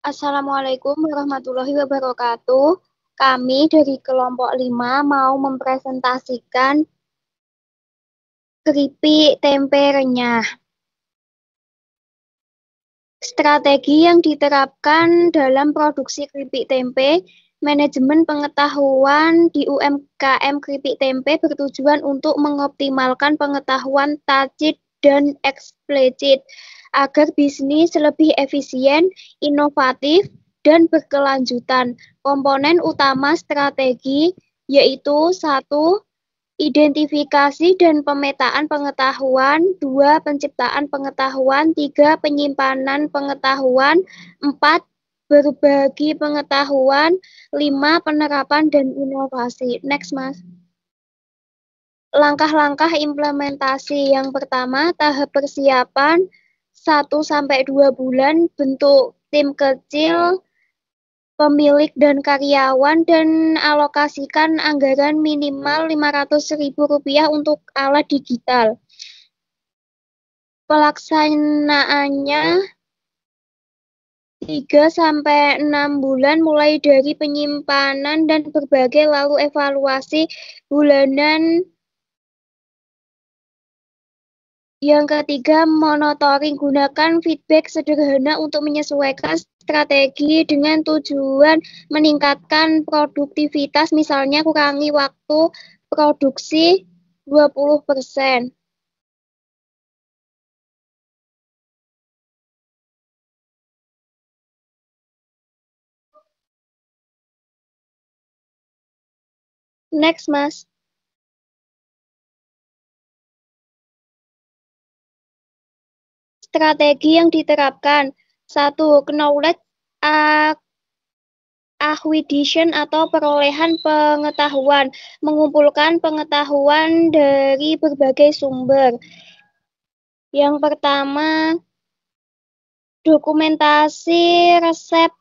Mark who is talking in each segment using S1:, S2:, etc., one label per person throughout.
S1: Assalamualaikum warahmatullahi wabarakatuh. Kami dari kelompok 5 mau mempresentasikan keripik tempe renyah. Strategi yang diterapkan dalam produksi keripik tempe, manajemen pengetahuan di UMKM keripik tempe bertujuan untuk mengoptimalkan pengetahuan tacit dan eksplisit agar bisnis lebih efisien, inovatif, dan berkelanjutan. Komponen utama strategi yaitu 1. Identifikasi dan pemetaan pengetahuan, 2. Penciptaan pengetahuan, 3. Penyimpanan pengetahuan, 4. Berbagi pengetahuan, 5. Penerapan dan inovasi. Next, Mas. Langkah-langkah implementasi yang pertama, tahap persiapan 1-2 bulan, bentuk tim kecil, pemilik dan karyawan, dan alokasikan anggaran minimal Rp500.000 untuk alat digital. Pelaksanaannya 3-6 bulan mulai dari penyimpanan dan berbagai lalu evaluasi bulanan. Yang ketiga, monitoring. Gunakan feedback sederhana untuk menyesuaikan strategi dengan tujuan meningkatkan produktivitas, misalnya kurangi waktu produksi 20%. Next, Mas. Strategi yang diterapkan. 1. Knowledge acquisition atau perolehan pengetahuan. Mengumpulkan pengetahuan dari berbagai sumber. Yang pertama, dokumentasi resep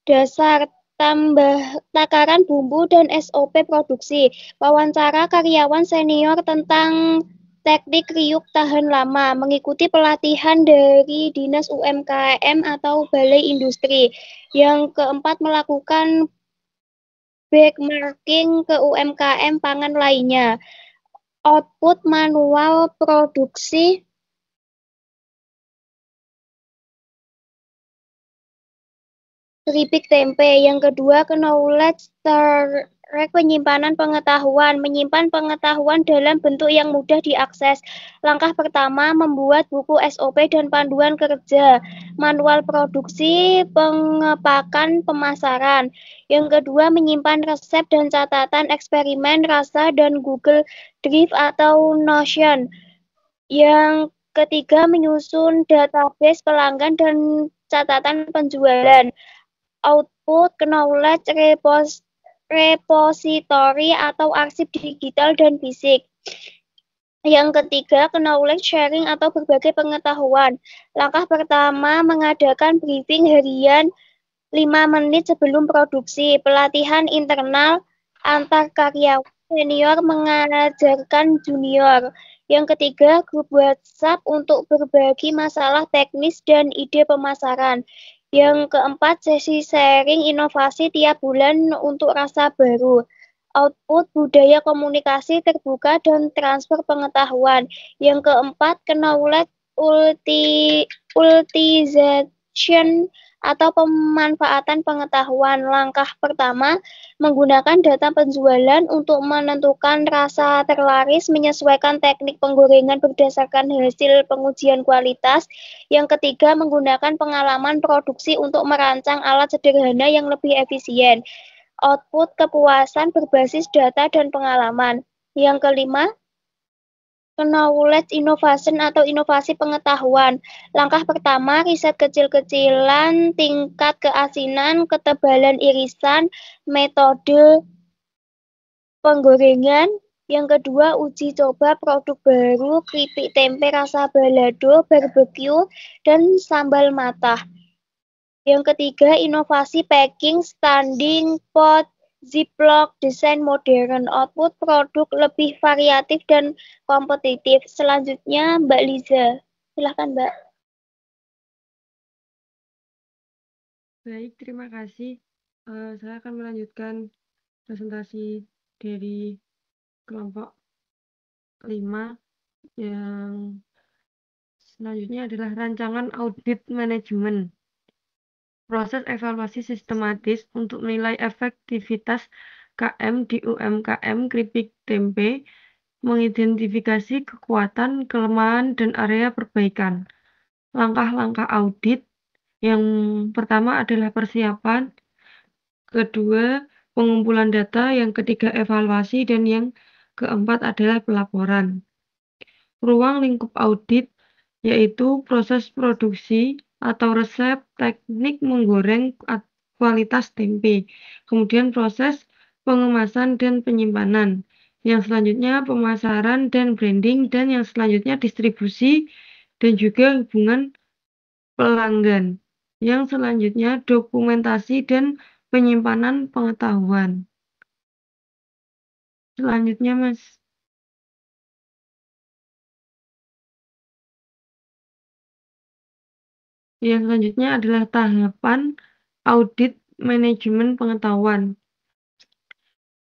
S1: dasar, takaran bumbu dan SOP produksi. Wawancara karyawan senior tentang teknik kriuk tahan lama, mengikuti pelatihan dari Dinas UMKM atau Balai Industri. Yang keempat, melakukan benchmarking ke UMKM pangan lainnya. Output manual produksi keripik tempe. Yang kedua, knowledge track, penyimpanan pengetahuan. Menyimpan pengetahuan dalam bentuk yang mudah diakses. Langkah pertama, membuat buku SOP dan panduan kerja. Manual produksi, pengepakan, pemasaran. Yang kedua, menyimpan resep dan catatan eksperimen rasa dan Google Drive atau Notion. Yang ketiga, menyusun database pelanggan dan catatan penjualan. Output knowledge repository atau arsip digital dan fisik. Yang ketiga, knowledge sharing atau berbagai pengetahuan. Langkah pertama, mengadakan briefing harian 5 menit sebelum produksi. Pelatihan internal antar karyawan senior mengajarkan junior. Yang ketiga, grup WhatsApp untuk berbagi masalah teknis dan ide pemasaran. Yang keempat, sesi sharing inovasi tiap bulan untuk rasa baru. Output budaya komunikasi terbuka dan transfer pengetahuan. Yang keempat, knowledge utilization atau pemanfaatan pengetahuan. Langkah pertama, menggunakan data penjualan untuk menentukan rasa terlaris, menyesuaikan teknik penggorengan berdasarkan hasil pengujian kualitas. Yang ketiga, menggunakan pengalaman produksi untuk merancang alat sederhana yang lebih efisien. Output kepuasan berbasis data dan pengalaman. Yang kelima, knowledge innovation atau inovasi pengetahuan. Langkah pertama, riset kecil-kecilan, tingkat keasinan, ketebalan irisan, metode penggorengan. Yang kedua, uji coba produk baru, keripik tempe rasa balado, barbecue, dan sambal matah. Yang ketiga, inovasi packing, standing pot, ziplock, desain modern. Output produk lebih variatif dan kompetitif. Selanjutnya, Mbak Liza. Silahkan, Mbak.
S2: Baik, terima kasih. Saya akan melanjutkan presentasi dari kelompok 5 yang selanjutnya adalah rancangan audit manajemen. Proses evaluasi sistematis untuk menilai efektivitas KM di UMKM keripik tempe, mengidentifikasi kekuatan, kelemahan, dan area perbaikan. Langkah-langkah audit yang pertama adalah persiapan, kedua pengumpulan data, yang ketiga evaluasi, dan yang keempat adalah pelaporan. Ruang lingkup audit yaitu proses produksi atau resep, teknik menggoreng kualitas tempe, kemudian proses pengemasan dan penyimpanan, yang selanjutnya pemasaran dan branding, dan yang selanjutnya distribusi dan juga hubungan pelanggan, yang selanjutnya dokumentasi dan penyimpanan pengetahuan. Selanjutnya, Mas. Yang selanjutnya adalah tahapan audit manajemen pengetahuan.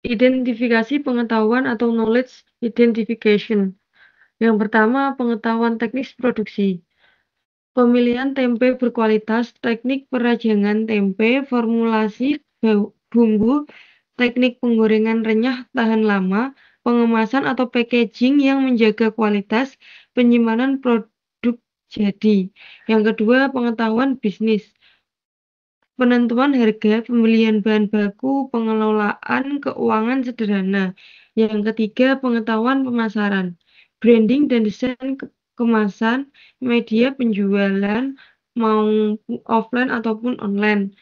S2: Identifikasi pengetahuan atau knowledge identification. Yang pertama, pengetahuan teknis produksi. Pemilihan tempe berkualitas, teknik perajangan tempe, formulasi bumbu, teknik penggorengan renyah tahan lama, pengemasan atau packaging yang menjaga kualitas, penyimpanan produk jadi. Yang kedua, pengetahuan bisnis. Penentuan harga, pembelian bahan baku, pengelolaan keuangan sederhana. Yang ketiga, pengetahuan pemasaran, branding dan desain kemasan, media penjualan, mau offline ataupun online.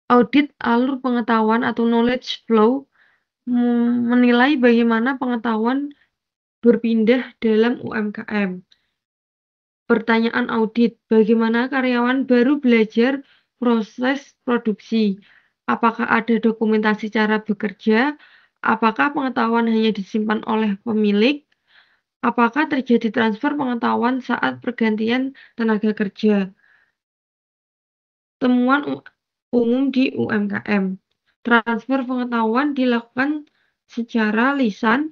S2: Audit alur pengetahuan atau knowledge flow, menilai bagaimana pengetahuan berpindah dalam UMKM. Pertanyaan audit, bagaimana karyawan baru belajar proses produksi? Apakah ada dokumentasi cara bekerja? Apakah pengetahuan hanya disimpan oleh pemilik? Apakah terjadi transfer pengetahuan saat pergantian tenaga kerja? Temuan umum di UMKM. Transfer pengetahuan dilakukan secara lisan,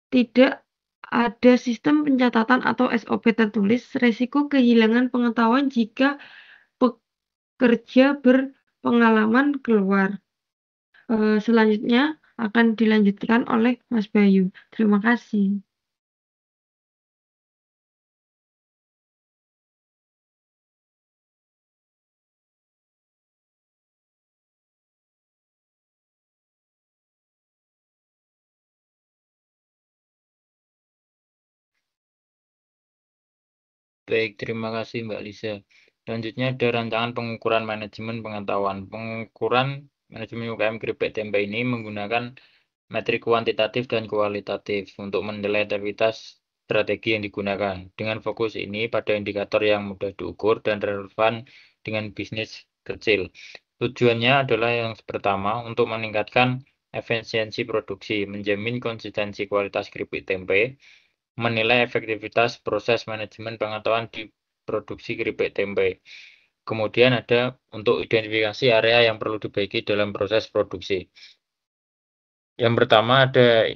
S2: tidak ada sistem pencatatan atau SOP tertulis. Resiko kehilangan pengetahuan jika pekerja berpengalaman keluar. Selanjutnya akan dilanjutkan oleh Mas Bayu. Terima kasih.
S3: Baik, terima kasih Mbak Lisa. Selanjutnya ada rancangan pengukuran manajemen pengetahuan. Pengukuran manajemen UKM keripik tempe ini menggunakan metrik kuantitatif dan kualitatif untuk menilai aktivitas strategi yang digunakan. Dengan fokus ini pada indikator yang mudah diukur dan relevan dengan bisnis kecil. Tujuannya adalah yang pertama untuk meningkatkan efisiensi produksi, menjamin konsistensi kualitas keripik tempe, menilai efektivitas proses manajemen pengetahuan di produksi keripik tempe. Kemudian ada untuk identifikasi area yang perlu dibaiki dalam proses produksi. Yang pertama ada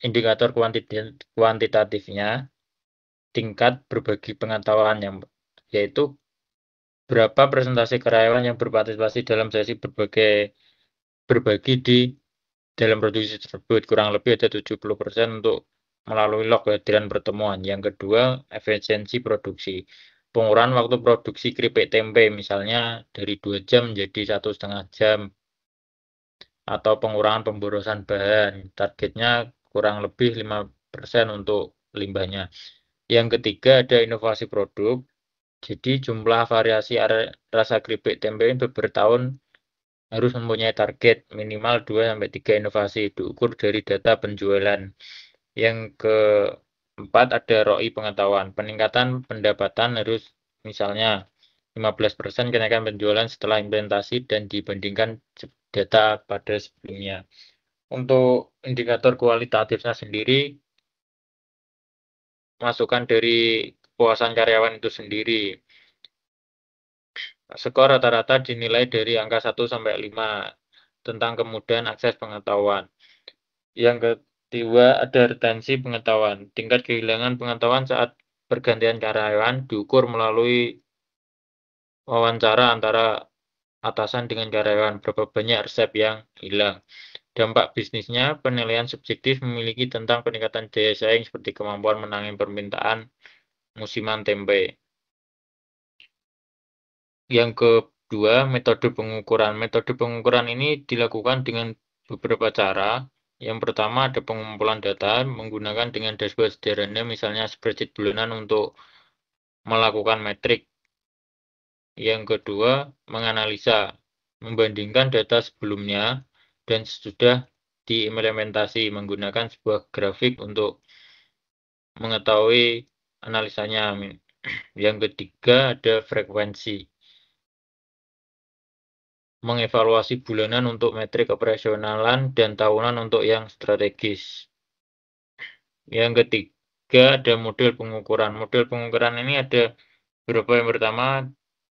S3: indikator kuantitatifnya, tingkat berbagi pengetahuan yang yaitu berapa persentase karyawan yang berpartisipasi dalam sesi berbagi di dalam produksi tersebut. Kurang lebih ada 70% untuk melalui log kehadiran pertemuan. Yang kedua, efisiensi produksi. Pengurangan waktu produksi keripik tempe, misalnya dari 2 jam menjadi 1,5 jam, atau pengurangan pemborosan bahan. Targetnya kurang lebih 5% untuk limbahnya. Yang ketiga, ada inovasi produk. Jadi jumlah variasi rasa keripik tempe itu bertahun harus mempunyai target minimal 2-3 inovasi diukur dari data penjualan. Yang keempat ada ROI pengetahuan. Peningkatan pendapatan harus misalnya 15% kenaikan penjualan setelah implementasi dan dibandingkan data pada sebelumnya. Untuk indikator kualitatifnya sendiri, masukan dari kepuasan karyawan itu sendiri. Skor rata-rata dinilai dari angka 1 sampai 5 tentang kemudahan akses pengetahuan. Yang kedua ada retensi pengetahuan. Tingkat kehilangan pengetahuan saat pergantian karyawan diukur melalui wawancara antara atasan dengan karyawan, berapa banyak resep yang hilang. Dampak bisnisnya, penilaian subjektif memiliki tentang peningkatan daya saing seperti kemampuan menangani permintaan musiman tempe. Yang kedua, metode pengukuran. Metode pengukuran ini dilakukan dengan beberapa cara. Yang pertama ada pengumpulan data menggunakan dengan dashboard sederhana, misalnya spreadsheet bulanan untuk melakukan metrik. Yang kedua, menganalisa, membandingkan data sebelumnya dan sesudah diimplementasi menggunakan sebuah grafik untuk mengetahui analisanya. Yang ketiga ada frekuensi, mengevaluasi bulanan untuk metrik operasionalan dan tahunan untuk yang strategis. Yang ketiga ada model pengukuran. Model pengukuran ini ada beberapa. Yang pertama,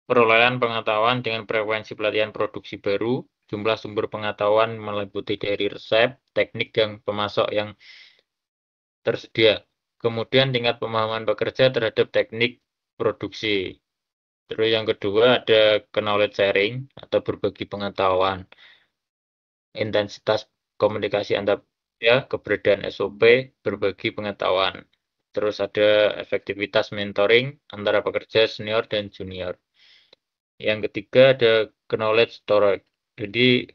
S3: perolehan pengetahuan dengan frekuensi pelatihan produksi baru, jumlah sumber pengetahuan meliputi dari resep, teknik, dan pemasok yang tersedia. Kemudian tingkat pemahaman pekerja terhadap teknik produksi. Terus yang kedua ada knowledge sharing atau berbagi pengetahuan. Intensitas komunikasi antar ya, keberadaan SOP, berbagi pengetahuan. Terus ada efektivitas mentoring antara pekerja senior dan junior. Yang ketiga ada knowledge storage. Jadi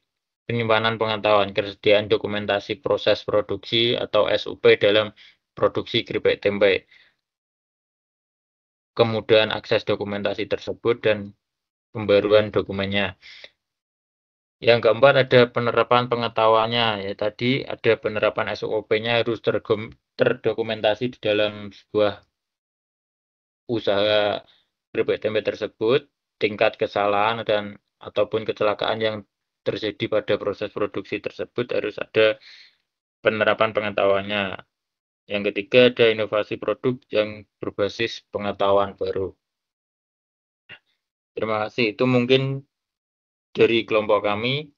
S3: penyimpanan pengetahuan, kesediaan dokumentasi proses produksi atau SOP dalam produksi keripik tempe. Kemudian akses dokumentasi tersebut dan pembaruan dokumennya. Yang keempat ada penerapan pengetahuannya. Ya tadi ada penerapan SOP-nya harus terdokumentasi di dalam sebuah usaha keripik tempe tersebut, tingkat kesalahan dan ataupun kecelakaan yang terjadi pada proses produksi tersebut harus ada penerapan pengetahuannya. Yang ketiga ada inovasi produk yang berbasis pengetahuan baru. Terima kasih. Itu mungkin dari kelompok kami.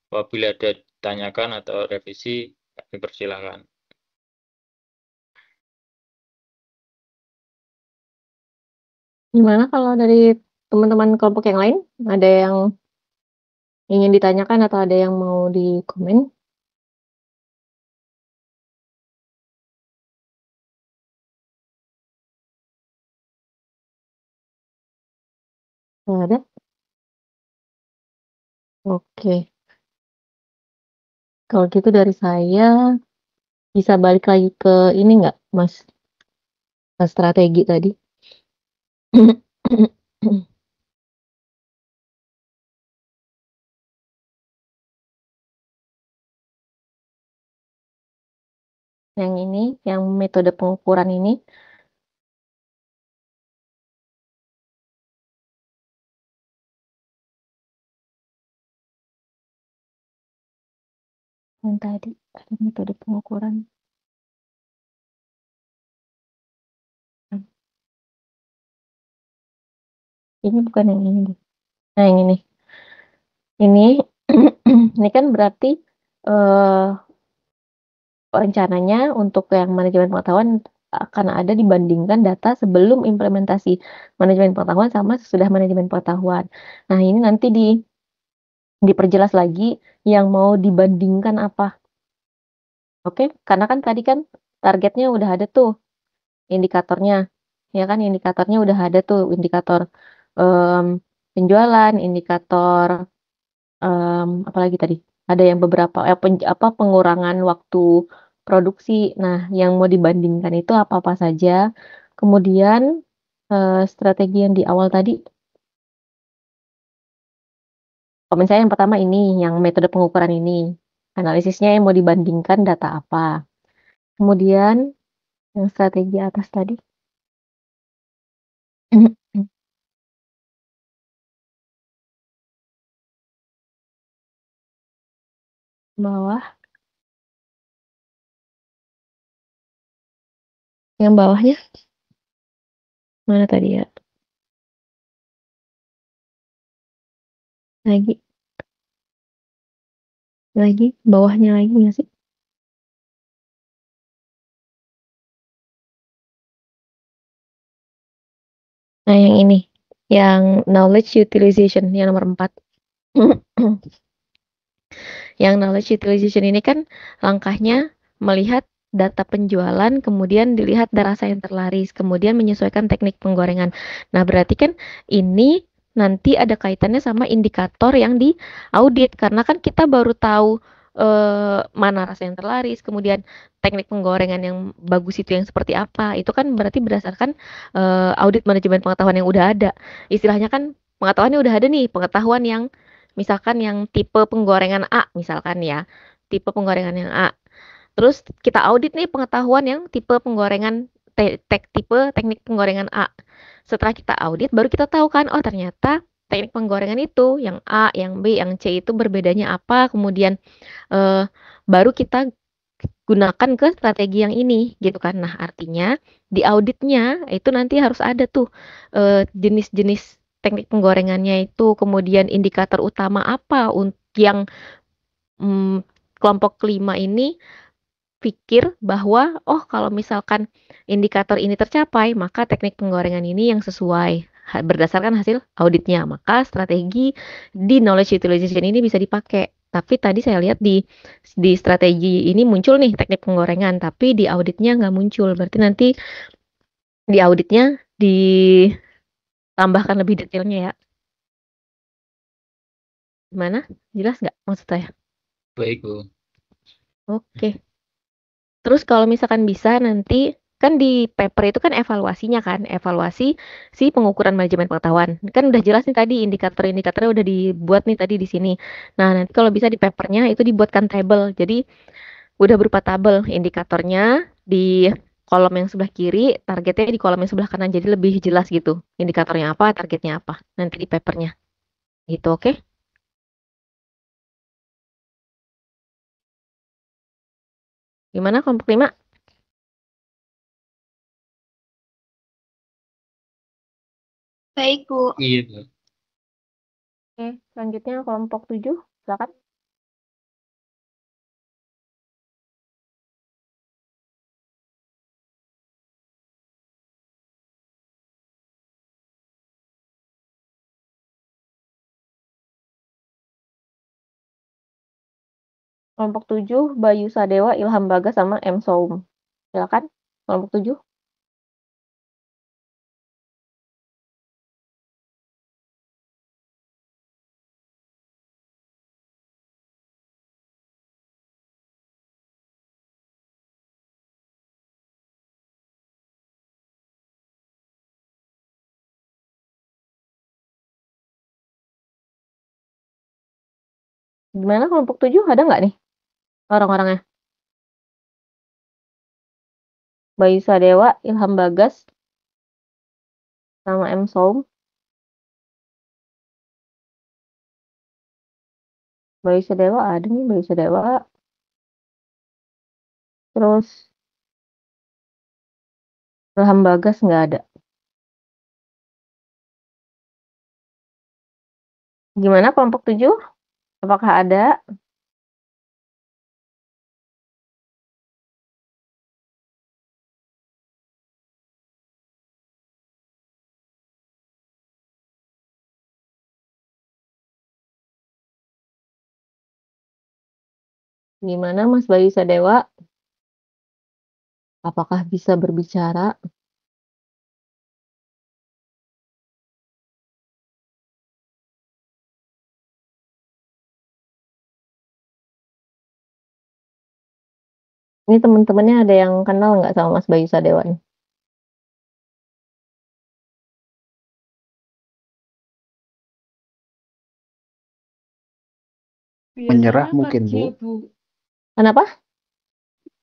S3: Apabila ada tanyakan atau revisi, kami persilakan.
S4: Gimana kalau dari teman-teman kelompok yang lain? Ada yang ingin ditanyakan atau ada yang mau dikomen? Nggak ada? Oke. Kalau gitu dari saya, bisa balik lagi ke ini nggak, Mas? Ke strategi tadi. Yang ini, yang metode pengukuran ini. Yang tadi, ada metode pengukuran. Ini bukan yang ini. Nah, yang ini. Ini kan berarti rencananya untuk yang manajemen pengetahuan akan ada dibandingkan data sebelum implementasi manajemen pengetahuan sama sesudah manajemen pengetahuan. Nah, ini nanti diperjelas lagi yang mau dibandingkan apa. Oke, karena kan tadi kan targetnya udah ada tuh indikatornya. Ya kan indikatornya udah ada tuh indikator em, penjualan, indikator apalagi tadi ada yang beberapa pengurangan waktu produksi. Nah, yang mau dibandingkan itu apa-apa saja. Kemudian strategi yang di awal tadi, kalau misalnya yang pertama ini, yang metode pengukuran ini, analisisnya yang mau dibandingkan data apa. Kemudian yang strategi atas tadi, bawah, yang bawahnya mana tadi ya? Lagi, bawahnya lagi nggak sih? Nah, yang ini, yang knowledge utilization, yang nomor 4. Yang knowledge utilization ini kan langkahnya melihat data penjualan, kemudian dilihat rasa yang terlaris, kemudian menyesuaikan teknik penggorengan. Nah, berarti kan ini nanti ada kaitannya sama indikator yang diaudit, karena kan kita baru tahu mana rasa yang terlaris, kemudian teknik penggorengan yang bagus itu yang seperti apa. Itu kan berarti berdasarkan audit manajemen pengetahuan yang udah ada. Istilahnya kan pengetahuannya udah ada nih, pengetahuan yang misalkan yang tipe penggorengan A, misalkan ya, tipe penggorengan yang A. Terus kita audit nih pengetahuan yang tipe penggorengan tipe teknik penggorengan A. Setelah kita audit, baru kita tahu kan, oh ternyata teknik penggorengan itu yang A, yang B, yang C itu berbedanya apa. Kemudian eh, baru kita gunakan ke strategi yang ini gitu kan. Nah, artinya di auditnya itu nanti harus ada tuh jenis-jenis teknik penggorengannya itu, kemudian indikator utama apa untuk yang mm, kelompok kelima ini pikir bahwa oh kalau misalkan indikator ini tercapai, maka teknik penggorengan ini yang sesuai berdasarkan hasil auditnya. Maka strategi di knowledge utilization ini bisa dipakai. Tapi tadi saya lihat di strategi ini muncul nih teknik penggorengan, tapi di auditnya nggak muncul. Berarti nanti di auditnya ditambahkan lebih detailnya ya. Gimana? Jelas nggak maksud saya?
S3: Baik, Bu.
S4: Oke. Terus kalau misalkan bisa nanti kan di paper itu kan evaluasinya kan, evaluasi si pengukuran manajemen pengetahuan. Kan udah jelas nih tadi indikator-indikatornya udah dibuat nih tadi di sini. Nah, nanti kalau bisa di papernya itu dibuatkan tabel. Jadi udah berupa tabel indikatornya di kolom yang sebelah kiri, targetnya di kolom yang sebelah kanan. Jadi lebih jelas gitu. Indikatornya apa, targetnya apa. Nanti di papernya. Gitu, oke? Gimana kelompok 5?
S1: Baik, Bu.
S3: Iya, Bu.
S4: Oke, selanjutnya kelompok 7. Silakan. Kelompok 7, Bayu Sadewa, Ilham Bagas, sama M. Soum. Silakan, kelompok 7. Gimana kelompok 7? Ada nggak nih orang-orangnya? Bayu Sadewa, Ilham Bagas, sama M. Soum. Bayu Sadewa ada nih, Bayu Sadewa. Terus Ilham Bagas nggak ada. Gimana kelompok 7? Apakah ada? Gimana Mas Bayu Sadewa? Apakah bisa berbicara? Ini teman-temannya ada yang kenal nggak sama Mas Bayu Sadewa nih?
S5: Menyerah
S2: Biasanya
S5: mungkin,
S2: kerja,
S5: Bu.
S2: Bu.
S4: Kenapa?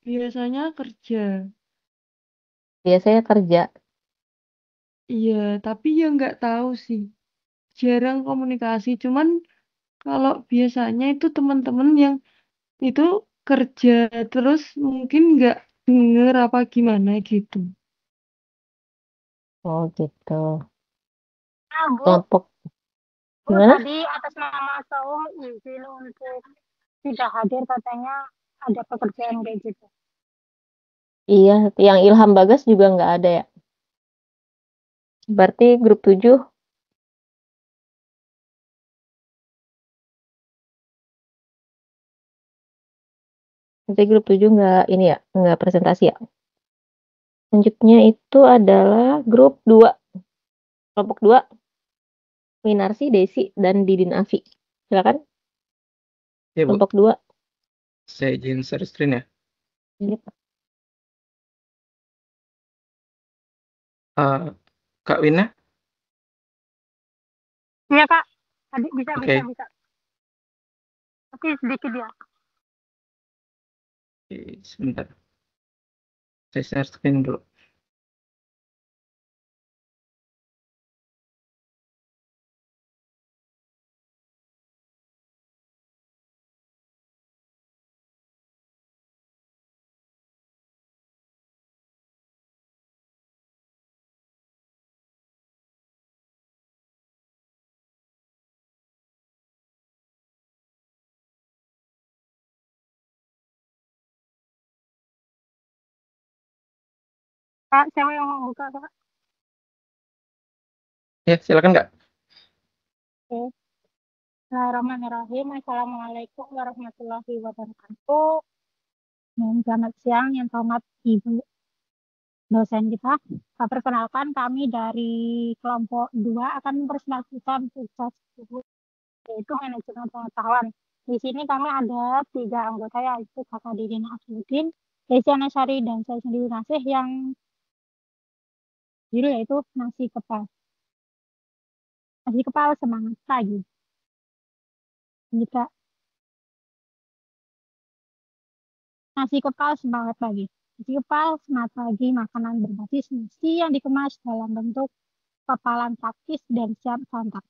S2: Biasanya kerja.
S4: Biasanya kerja.
S2: Iya, tapi ya nggak tahu sih. Jarang komunikasi. Cuman kalau biasanya itu teman-teman yang itu kerja terus mungkin nggak denger apa gimana gitu.
S4: Oh gitu.
S1: Ah, Bu.
S4: Kelompok Gimana?
S5: Tadi atas nama Saum izin untuk tidak hadir, katanya ada pekerjaan kayak gitu.
S4: Iya, yang Ilham Bagas juga nggak ada ya. Berarti grup 7. Berarti grup 7 nggak ini ya, nggak presentasi ya. Selanjutnya itu adalah grup 2. Kelompok 2, Winarsi, Desi, dan Didin Afi. Silakan,
S6: Ya, Bu.
S4: kelompok 2.
S6: Saya izin share screen ya.
S4: Ini.
S6: Kak Wina,
S5: Iya, Kak. Tadi bisa.
S6: Oke.
S5: Tapi sedikit ya.
S6: Oke, sebentar. Saya share screen dulu.
S5: Kak, siapa yang mau buka, Kak?
S6: Ya, silakan Kak.
S5: Oke. Bismillahirrahmanirrahim. Assalamualaikum warahmatullahi wabarakatuh. Dan selamat siang yang terhormat Ibu dosen kita. Perkenalkan, kami dari kelompok 2 akan mempresentasikan tugas Ibu, yaitu manajemen pengetahuan. Di sini kami ada 3 anggota, yaitu Kakak Didin Afidin, Desi Anasari, dan saya sendiri Nasih, yang judul yaitu nasi kepal. Nasi kepal semangat pagi. Jika nasi kepal semangat pagi. Nasi kepal semangat pagi, makanan berbasis nasi yang dikemas dalam bentuk kepalan praktis dan siap santap.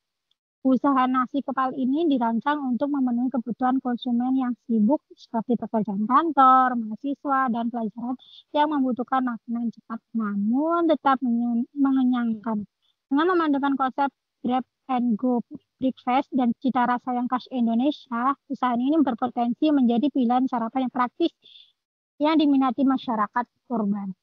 S5: Usaha nasi kepal ini dirancang untuk memenuhi kebutuhan konsumen yang sibuk seperti pekerjaan kantor, mahasiswa, dan pelajaran yang membutuhkan makanan cepat namun tetap mengenyangkan. Dengan memandangkan konsep grab and go breakfast dan cita rasa yang khas Indonesia, usaha ini berpotensi menjadi pilihan sarapan yang praktis yang diminati masyarakat urban.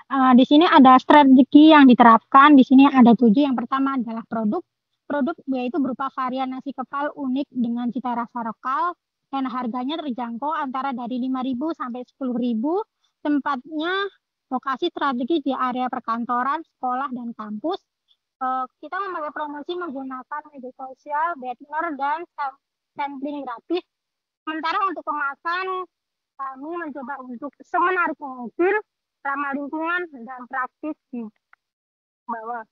S5: Di sini ada strategi yang diterapkan. Di sini ada 7. Yang pertama adalah produk. Produk yaitu berupa varian nasi kepal unik dengan cita rasa lokal dan harganya terjangkau antara dari 5.000 sampai 10.000. Tempatnya lokasi strategis di area perkantoran, sekolah, dan kampus. Kita memakai promosi menggunakan media sosial, banner, dan sampling gratis. Sementara untuk kemasan, kami mencoba untuk semenarik mungkin, ramah lingkungan, dan praktis di bawah.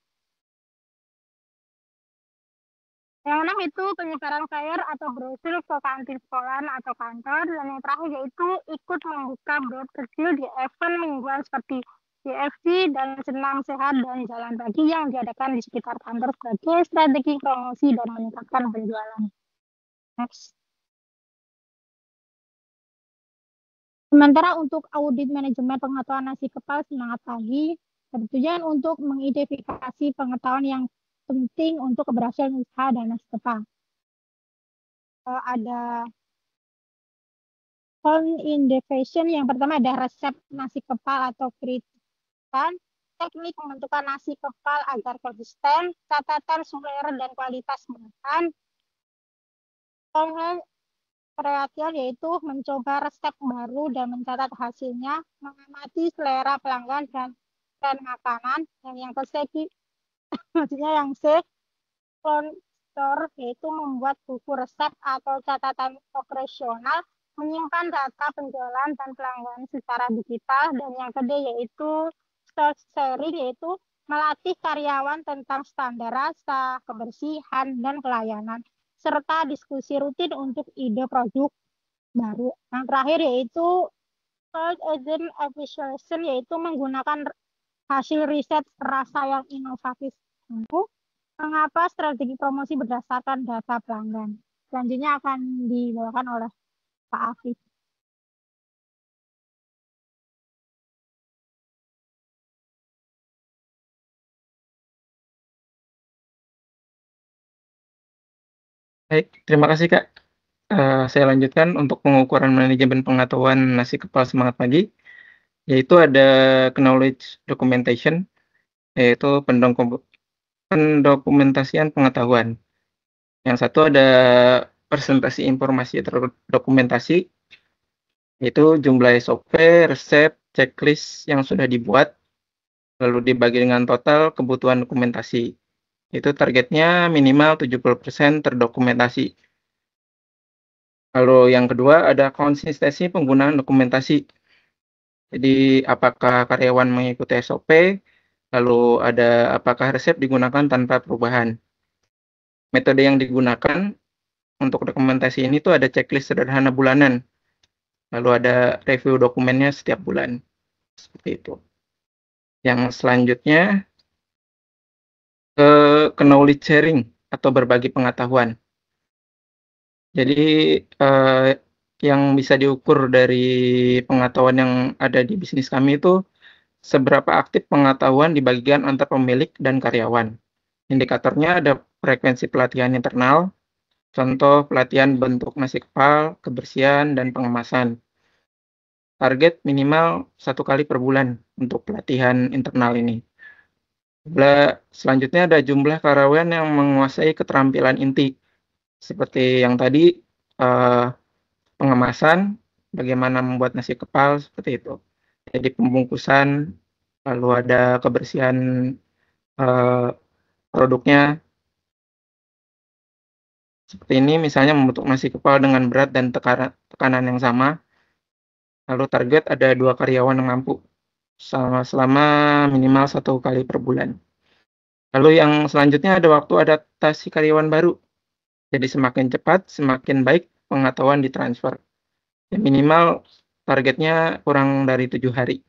S5: Yang 6 itu penyebaran flyer atau brosur ke kantin sekolah atau kantor. Dan yang terakhir yaitu ikut membuka booth kecil di event mingguan seperti CFC dan senam sehat dan jalan pagi yang diadakan di sekitar kantor sebagai strategi promosi dan meningkatkan penjualan. Next. Sementara untuk audit manajemen pengetahuan nasi kepal semangat pagi bertujuan untuk mengidentifikasi pengetahuan yang penting untuk keberhasilan usaha dan nasi kepal. Ada identification. Yang pertama ada resep nasi kepal atau kritikan, teknik pembentukan nasi kepal agar konsisten, catatan selera dan kualitas makan. Kreatif yaitu mencoba resep baru dan mencatat hasilnya, mengamati selera pelanggan dan makanan. Dan yang ketiga, maksudnya yang C, store yaitu membuat buku resep atau catatan operasional, menyimpan data penjualan dan pelanggan secara digital. Dan yang kedua yaitu stock sharing, yaitu melatih karyawan tentang standar rasa, kebersihan, dan pelayanan, serta diskusi rutin untuk ide produk baru. Yang terakhir yaitu search engine optimization, yaitu menggunakan hasil riset rasa yang inovatif. Mengapa strategi promosi berdasarkan data pelanggan? Selanjutnya akan dibawakan oleh Pak Afif.
S6: Baik, terima kasih Kak. Saya lanjutkan untuk pengukuran manajemen pengetahuan nasi kepal semangat pagi, yaitu ada knowledge documentation, yaitu pendokumentasian pengetahuan. Yang satu ada presentasi informasi terdokumentasi, yaitu jumlah SOP, resep, checklist yang sudah dibuat, lalu dibagi dengan total kebutuhan dokumentasi. Itu targetnya minimal 70% terdokumentasi. Lalu yang kedua ada konsistensi penggunaan dokumentasi. Jadi apakah karyawan mengikuti SOP, lalu ada apakah resep digunakan tanpa perubahan. Metode yang digunakan untuk dokumentasi ini tuh ada checklist sederhana bulanan, lalu ada review dokumennya setiap bulan. Seperti itu. Yang selanjutnya ke knowledge sharing atau berbagi pengetahuan. Jadi yang bisa diukur dari pengetahuan yang ada di bisnis kami itu seberapa aktif pengetahuan dibagikan antar pemilik dan karyawan. Indikatornya ada frekuensi pelatihan internal, contoh pelatihan bentuk nasi kepal, kebersihan, dan pengemasan. Target minimal 1 kali per bulan untuk pelatihan internal ini. Selanjutnya ada jumlah karyawan yang menguasai keterampilan inti. Seperti yang tadi, pengemasan, bagaimana membuat nasi kepal, seperti itu. Jadi pembungkusan, lalu ada kebersihan produknya. Seperti ini misalnya membentuk nasi kepal dengan berat dan tekanan yang sama. Lalu target ada 2 karyawan yang mampu selama minimal 1 kali per bulan. Lalu yang selanjutnya ada waktu adaptasi karyawan baru. Jadi semakin cepat, semakin baik pengetahuan ditransfer. Ya, minimal targetnya kurang dari 7 hari.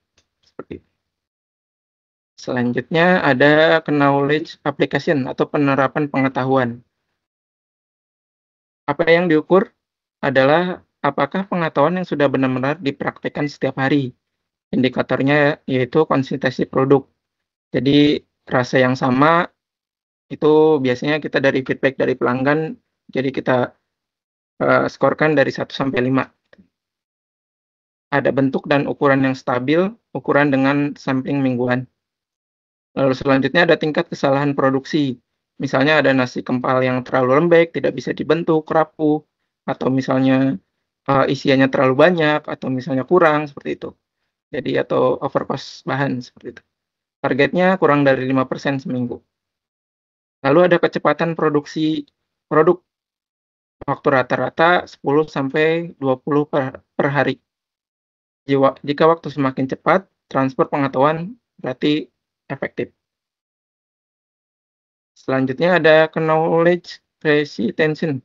S6: Seperti itu. Selanjutnya ada knowledge application atau penerapan pengetahuan. Apa yang diukur adalah apakah pengetahuan yang sudah benar-benar dipraktikkan setiap hari. Indikatornya yaitu konsistensi produk. Jadi rasa yang sama itu biasanya kita dari feedback dari pelanggan, jadi kita skorkan dari 1 sampai 5. Ada bentuk dan ukuran yang stabil, ukuran dengan sampling mingguan. Lalu selanjutnya ada tingkat kesalahan produksi. Misalnya ada nasi kempal yang terlalu lembek, tidak bisa dibentuk, rapuh, atau misalnya isiannya terlalu banyak, atau misalnya kurang, seperti itu. Jadi atau overcost bahan, seperti itu. Targetnya kurang dari 5% seminggu. Lalu ada kecepatan produksi produk. Waktu rata-rata 10 sampai 20 per hari. Jika waktu semakin cepat, transfer pengetahuan berarti efektif. Selanjutnya ada knowledge retention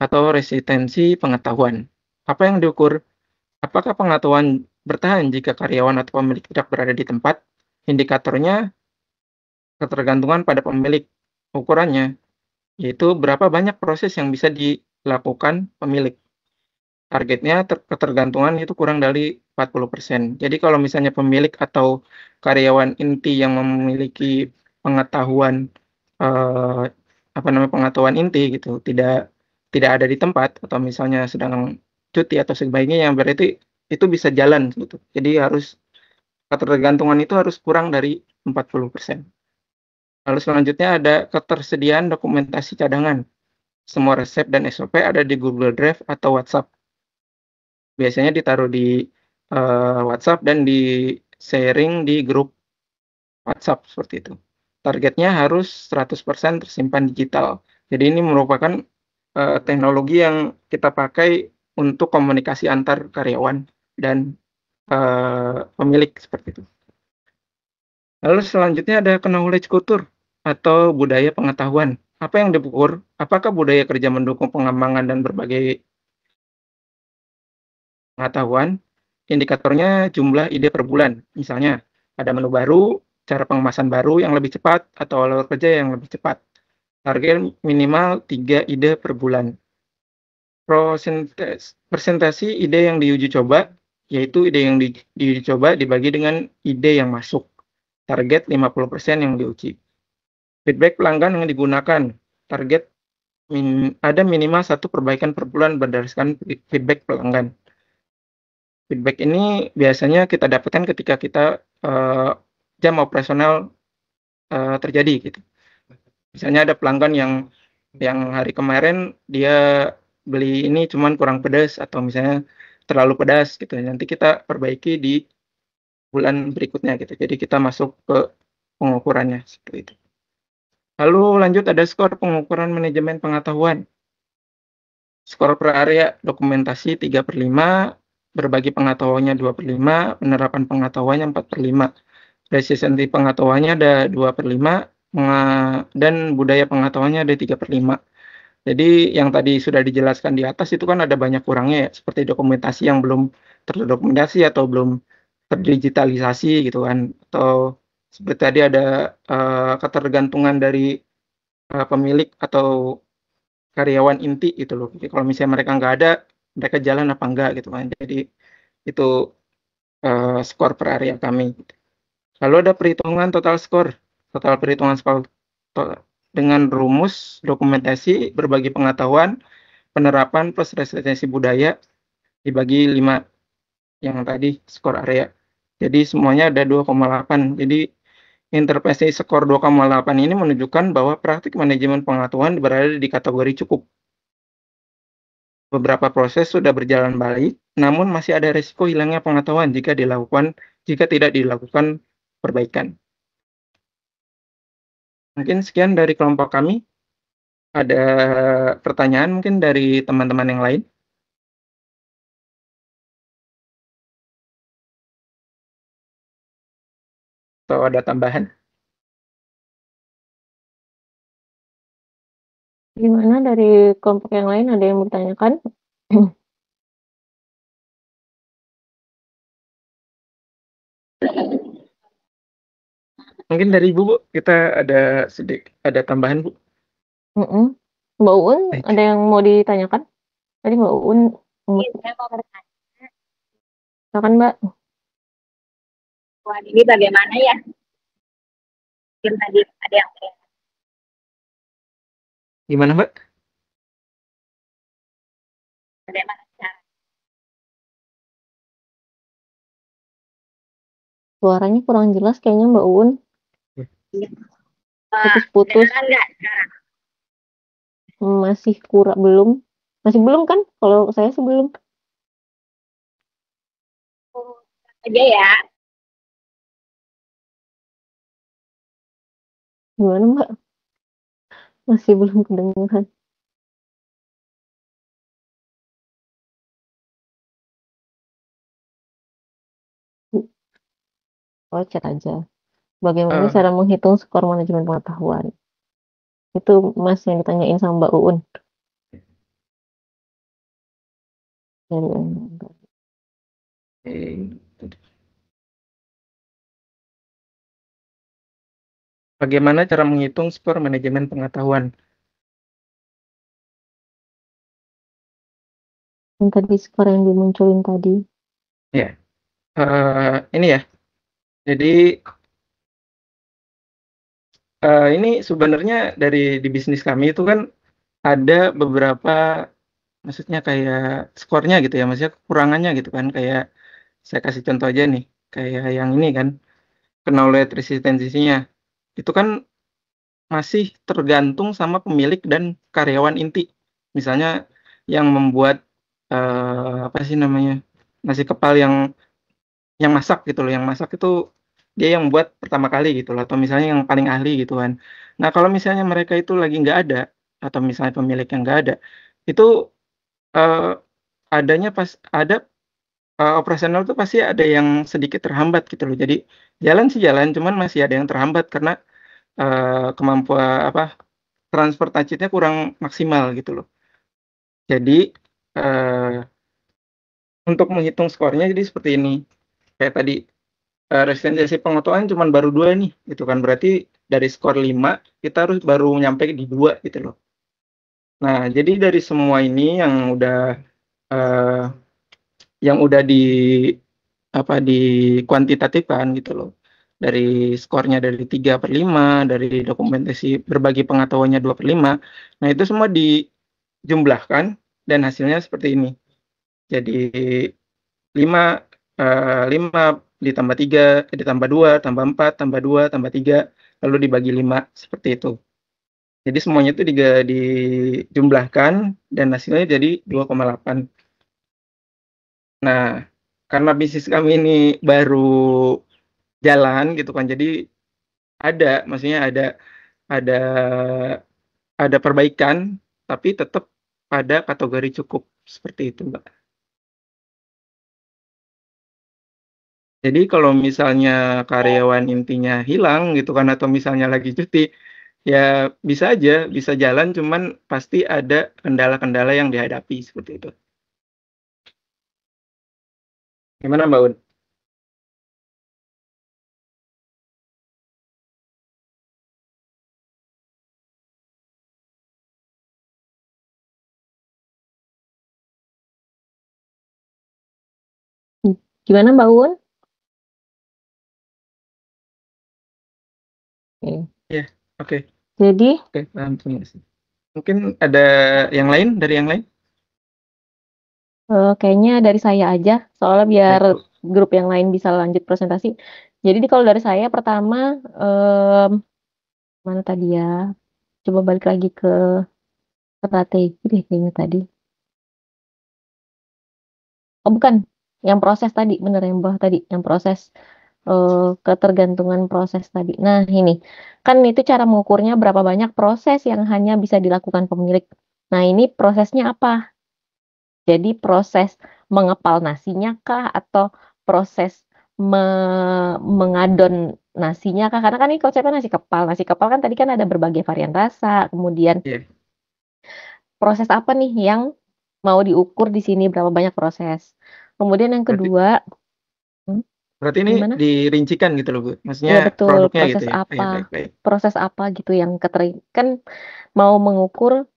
S6: atau resistensi pengetahuan. Apa yang diukur? Apakah pengetahuan bertahan jika karyawan atau pemilik tidak berada di tempat? Indikatornya ketergantungan pada pemilik. Ukurannya yaitu berapa banyak proses yang bisa dilakukan pemilik. Targetnya ketergantungan itu kurang dari 40%. Jadi kalau misalnya pemilik atau karyawan inti yang memiliki pengetahuan pengetahuan inti gitu tidak ada di tempat atau misalnya sedang cuti atau sebagainya, yang berarti itu bisa jalan gitu. Jadi harus ketergantungan itu harus kurang dari 40%. Lalu selanjutnya ada ketersediaan dokumentasi cadangan. Semua resep dan SOP ada di Google Drive atau WhatsApp. Biasanya ditaruh di WhatsApp dan di sharing di grup WhatsApp seperti itu. Targetnya harus 100% tersimpan digital. Jadi ini merupakan teknologi yang kita pakai untuk komunikasi antar karyawan dan pemilik seperti itu. Lalu selanjutnya ada knowledge culture atau budaya pengetahuan. Apa yang diukur? Apakah budaya kerja mendukung pengembangan dan berbagai pengetahuan? Indikatornya jumlah ide per bulan. Misalnya ada menu baru, cara pengemasan baru yang lebih cepat, atau alur kerja yang lebih cepat. Target minimal 3 ide per bulan. Persentase ide yang diuji coba, yaitu ide yang diuji coba dibagi dengan ide yang masuk. Target 50% yang diuji. Feedback pelanggan yang digunakan. Target ada minimal 1 perbaikan per bulan berdasarkan feedback pelanggan. Feedback ini biasanya kita dapatkan ketika kita jam operasional terjadi gitu. Misalnya ada pelanggan yang hari kemarin dia beli ini cuman kurang pedas atau misalnya terlalu pedas gitu. Nanti kita perbaiki di bulan berikutnya gitu. Jadi kita masuk ke pengukurannya seperti itu. Lalu lanjut ada skor pengukuran manajemen pengetahuan. Skor per area dokumentasi 3/5, berbagi pengetahuannya 2/5, penerapan pengetahuannya 4/5. Resistensi pengetahuannya ada 2/5, dan budaya pengetahuannya ada 3/5. Jadi yang tadi sudah dijelaskan di atas itu kan ada banyak kurangnya ya, seperti dokumentasi yang belum terdokumentasi atau belum terdigitalisasi gitu kan, atau seperti tadi ada ketergantungan dari pemilik atau karyawan inti gitu loh. Jadi kalau misalnya mereka nggak ada, mereka jalan apa enggak gitu kan. Jadi itu skor per area kami. Lalu ada perhitungan total skor. Total perhitungan skor dengan rumus, dokumentasi, berbagi pengetahuan, penerapan plus resistensi budaya dibagi 5 yang tadi skor area. Jadi semuanya ada 2,8. Jadi intervensi skor 2,8 ini menunjukkan bahwa praktik manajemen pengetahuan berada di kategori cukup. Beberapa proses sudah berjalan baik, namun masih ada risiko hilangnya pengetahuan jika tidak dilakukan perbaikan. Mungkin sekian dari kelompok kami. Ada pertanyaan mungkin dari teman-teman yang lain? Atau ada tambahan?
S4: Gimana dari kelompok yang lain, ada yang bertanyakan?
S6: Mungkin dari Ibu, Bu, kita ada tambahan, Bu.
S4: Mbak Uun,
S6: Baik.
S4: ada yang mau ditanyakan? Tadi Mbak Uun,
S7: Saya mau bertanya,
S4: silakan Mbak.
S7: Wah, ini bagaimana ya? Mungkin tadi ada yang
S6: Gimana, Mbak?
S7: bagaimana cara
S4: Suaranya kurang jelas kayaknya Mbak Uun. Putus-putus.
S7: dengar nggak sekarang?
S4: Masih Masih belum kan? Kalau saya sebelum.
S7: Aja ya.
S4: Gimana Mbak? Masih belum kedengaran. Oh, chat aja. Bagaimana cara menghitung skor manajemen pengetahuan? Itu Mas yang ditanyain sama Mbak Uun.
S6: Bagaimana cara menghitung skor manajemen pengetahuan?
S4: Yang tadi skor yang dimunculin tadi.
S6: Ya, ini ya. Jadi ini sebenarnya di bisnis kami itu kan ada beberapa, maksudnya kayak skornya gitu ya, maksudnya kekurangannya gitu kan. Kayak saya kasih contoh aja nih, kayak yang ini kan, knowledge resistensinya. Itu kan masih tergantung sama pemilik dan karyawan inti. Misalnya yang membuat apa sih namanya, nasi kepal yang masak gitu loh, yang masak itu dia yang buat pertama kali gitu loh, atau misalnya yang paling ahli gitu kan. Nah kalau misalnya mereka itu lagi nggak ada, atau misalnya pemilik yang nggak ada, itu adanya pas ada operasional tuh pasti ada yang sedikit terhambat gitu loh. Jadi jalan sih jalan, cuman masih ada yang terhambat karena kemampuan transportasinya kurang maksimal gitu loh. Jadi untuk menghitung skornya jadi seperti ini. Kayak tadi resistensi pengetahuan cuma baru 2 nih, gitu kan. Berarti dari skor 5 kita harus baru nyampe di 2 gitu loh. Nah, jadi dari semua ini yang udah di kuantitatifkan gitu loh. dari skornya dari 3/5, dari dokumentasi berbagi pengetahuannya 2/5. Nah, itu semua dijumlahkan dan hasilnya seperti ini. Jadi 5 ditambah 3, ditambah 2, tambah 4, tambah 2, tambah 3, lalu dibagi 5 seperti itu. Jadi semuanya itu dijumlahkan dan hasilnya jadi 2,8. Nah, karena bisnis kami ini baru jalan gitu kan, jadi maksudnya ada ada perbaikan, tapi tetap pada kategori cukup seperti itu, Mbak. Jadi kalau misalnya karyawan intinya hilang gitu kan, atau misalnya lagi cuti, ya bisa jalan, cuman pasti ada kendala-kendala yang dihadapi seperti itu. Gimana Mbak Un?
S4: Gimana Mbak Un? Oke.
S6: Ya, oke.
S4: Jadi
S6: Oke, paham punya sih. Mungkin ada yang lain dari yang lain?
S4: kayaknya dari saya aja, soalnya biar
S6: Baik, Bu.
S4: grup yang lain bisa lanjut presentasi. Jadi kalau dari saya pertama, mana tadi ya? Coba balik lagi ke strategi deh kayaknya tadi. Oh bukan, yang proses tadi, bener yang bawah tadi, yang proses ketergantungan proses tadi. Nah ini, kan itu cara mengukurnya berapa banyak proses yang hanya bisa dilakukan pemilik. Nah ini prosesnya apa? Jadi proses mengepal nasinya kah atau proses mengadon nasinya kah? Karena kan ini konsepnya nasi kepal. Nasi kepal kan tadi kan ada berbagai varian rasa. Kemudian
S6: Iya.
S4: proses apa nih yang mau diukur di sini, berapa banyak proses. Kemudian yang kedua,
S6: Berarti ini
S4: gimana?
S6: dirincikan gitu loh, Bu.
S4: Iya
S6: Maksudnya
S4: betul,
S6: produknya
S4: proses
S6: gitu ya.
S4: apa?
S6: Iya, baik.
S4: Proses apa gitu yang kan mau mengukur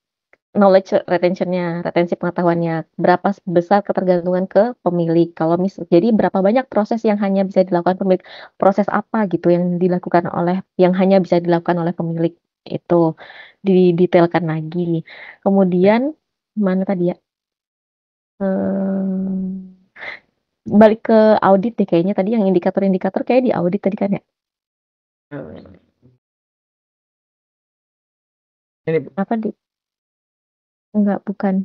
S4: knowledge retentionnya, retensi pengetahuannya, berapa besar ketergantungan ke pemilik. Kalau jadi berapa banyak proses yang hanya bisa dilakukan pemilik, proses apa gitu yang hanya bisa dilakukan oleh pemilik itu didetailkan lagi. Kemudian mana tadi ya? Balik ke audit deh kayaknya tadi yang indikator-indikator kayak di audit tadi kan ya?
S6: Ini Bu.
S4: Apa di? Enggak, bukan.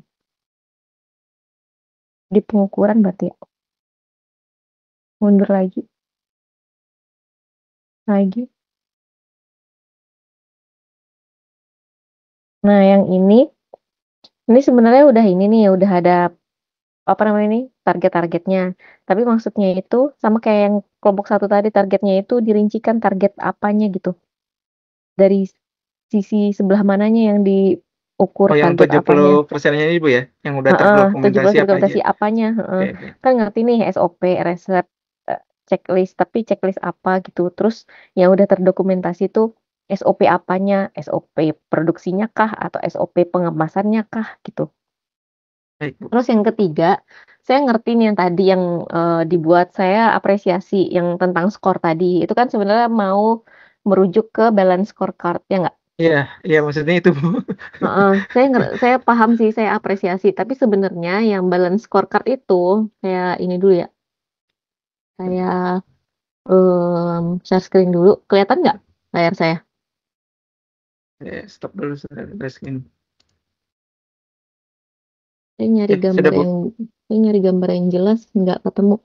S4: Di pengukuran berarti ya? Mundur lagi. Nah, yang ini sebenarnya udah ini nih, udah ada apa namanya ini target-targetnya. Tapi maksudnya itu sama kayak yang kelompok 1 tadi, targetnya itu dirincikan target apanya gitu. Dari sisi sebelah mananya yang diukur
S6: Oh, yang
S4: target apanya.
S6: 70%-nya ini Bu ya, yang udah terdokumentasi apa aja.
S4: Dokumentasi apanya.
S6: Oke.
S4: Kan ngerti nih SOP, resep, checklist, tapi checklist apa gitu. Terus yang udah terdokumentasi itu SOP apanya, SOP produksinya kah atau SOP pengemasannya kah gitu.
S6: Baik, Bu.
S4: Terus yang ketiga, saya ngerti nih yang tadi yang dibuat, saya apresiasi yang tentang skor tadi. Itu kan sebenarnya mau merujuk ke balance scorecard, ya nggak?
S6: Iya, maksudnya itu Bu.
S4: Saya paham sih, saya apresiasi. Tapi sebenarnya yang balance scorecard itu, saya ini dulu ya. Saya share screen dulu. Kelihatan nggak layar saya?
S6: Stop dulu screen.
S4: Saya nyari
S6: Ya, sudah, Bu.
S4: gambar yang jelas, nggak ketemu.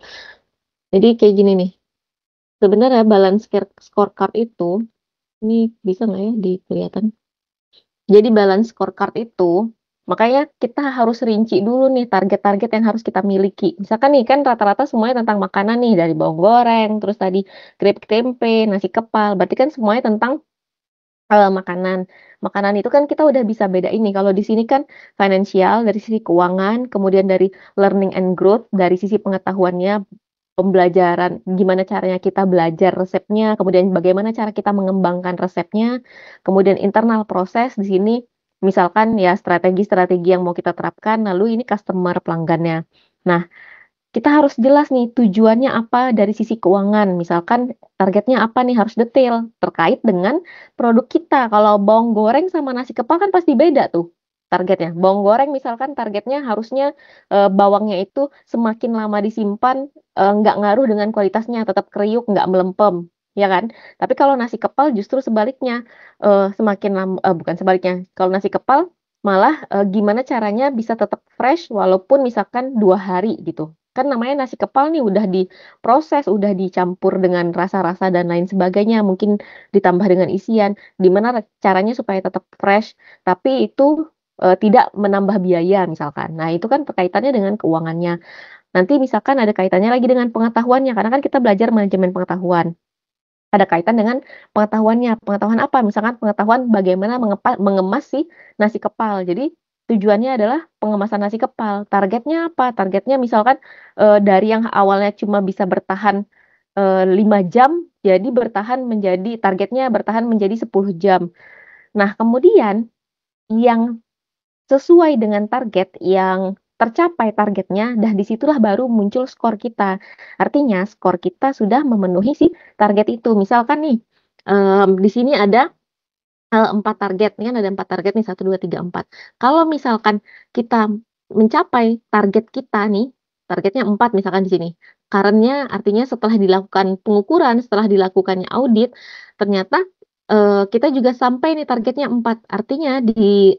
S4: Jadi kayak gini nih. Sebenarnya balance scorecard itu, ini bisa nggak ya dikelihatan? Jadi balance scorecard itu, makanya kita harus rinci dulu nih target-target yang harus kita miliki. Misalkan nih kan rata-rata semuanya tentang makanan nih, dari bawang goreng, terus tadi keripik tempe, nasi kepal, berarti kan semuanya tentang makanan. Makanan itu kan kita udah bisa beda ini. Kalau di sini kan finansial dari sisi keuangan, kemudian dari learning and growth dari sisi pengetahuannya, pembelajaran, gimana caranya kita belajar resepnya, kemudian bagaimana cara kita mengembangkan resepnya, kemudian internal proses di sini, misalkan ya strategi-strategi yang mau kita terapkan, lalu ini customer pelanggannya. Nah, kita harus jelas nih tujuannya apa dari sisi keuangan. Misalkan targetnya apa nih harus detail terkait dengan produk kita. Kalau bawang goreng sama nasi kepal kan pasti beda tuh targetnya. Bawang goreng misalkan targetnya harusnya bawangnya itu semakin lama disimpan nggak ngaruh dengan kualitasnya, tetap kriuk, nggak melempem, ya kan? Tapi kalau nasi kepal justru sebaliknya, semakin lama, bukan sebaliknya. Kalau nasi kepal malah gimana caranya bisa tetap fresh walaupun misalkan 2 hari gitu. Kan namanya nasi kepal nih udah diproses, udah dicampur dengan rasa-rasa dan lain sebagainya, mungkin ditambah dengan isian. Gimana caranya supaya tetap fresh, tapi itu tidak menambah biaya misalkan. Nah, itu kan kaitannya dengan keuangannya. Nanti misalkan ada kaitannya lagi dengan pengetahuannya, karena kan kita belajar manajemen pengetahuan. Ada kaitan dengan pengetahuannya. Pengetahuan apa? Misalkan pengetahuan bagaimana mengemas si nasi kepal. Jadi tujuannya adalah pengemasan nasi kepal. Targetnya apa? Targetnya misalkan dari yang awalnya cuma bisa bertahan 5 jam, jadi targetnya bertahan menjadi 10 jam. Nah, kemudian yang sesuai dengan target yang tercapai targetnya, dah disitulah baru muncul skor kita. Artinya skor kita sudah memenuhi si target itu. Misalkan nih, di sini ada 4 target, ini kan ada 4 target nih, 1, 2, 3, 4. Kalau misalkan kita mencapai target kita nih, targetnya 4 misalkan di sini. Karena artinya setelah dilakukan pengukuran, setelah dilakukannya audit, ternyata kita juga sampai nih targetnya 4. Artinya di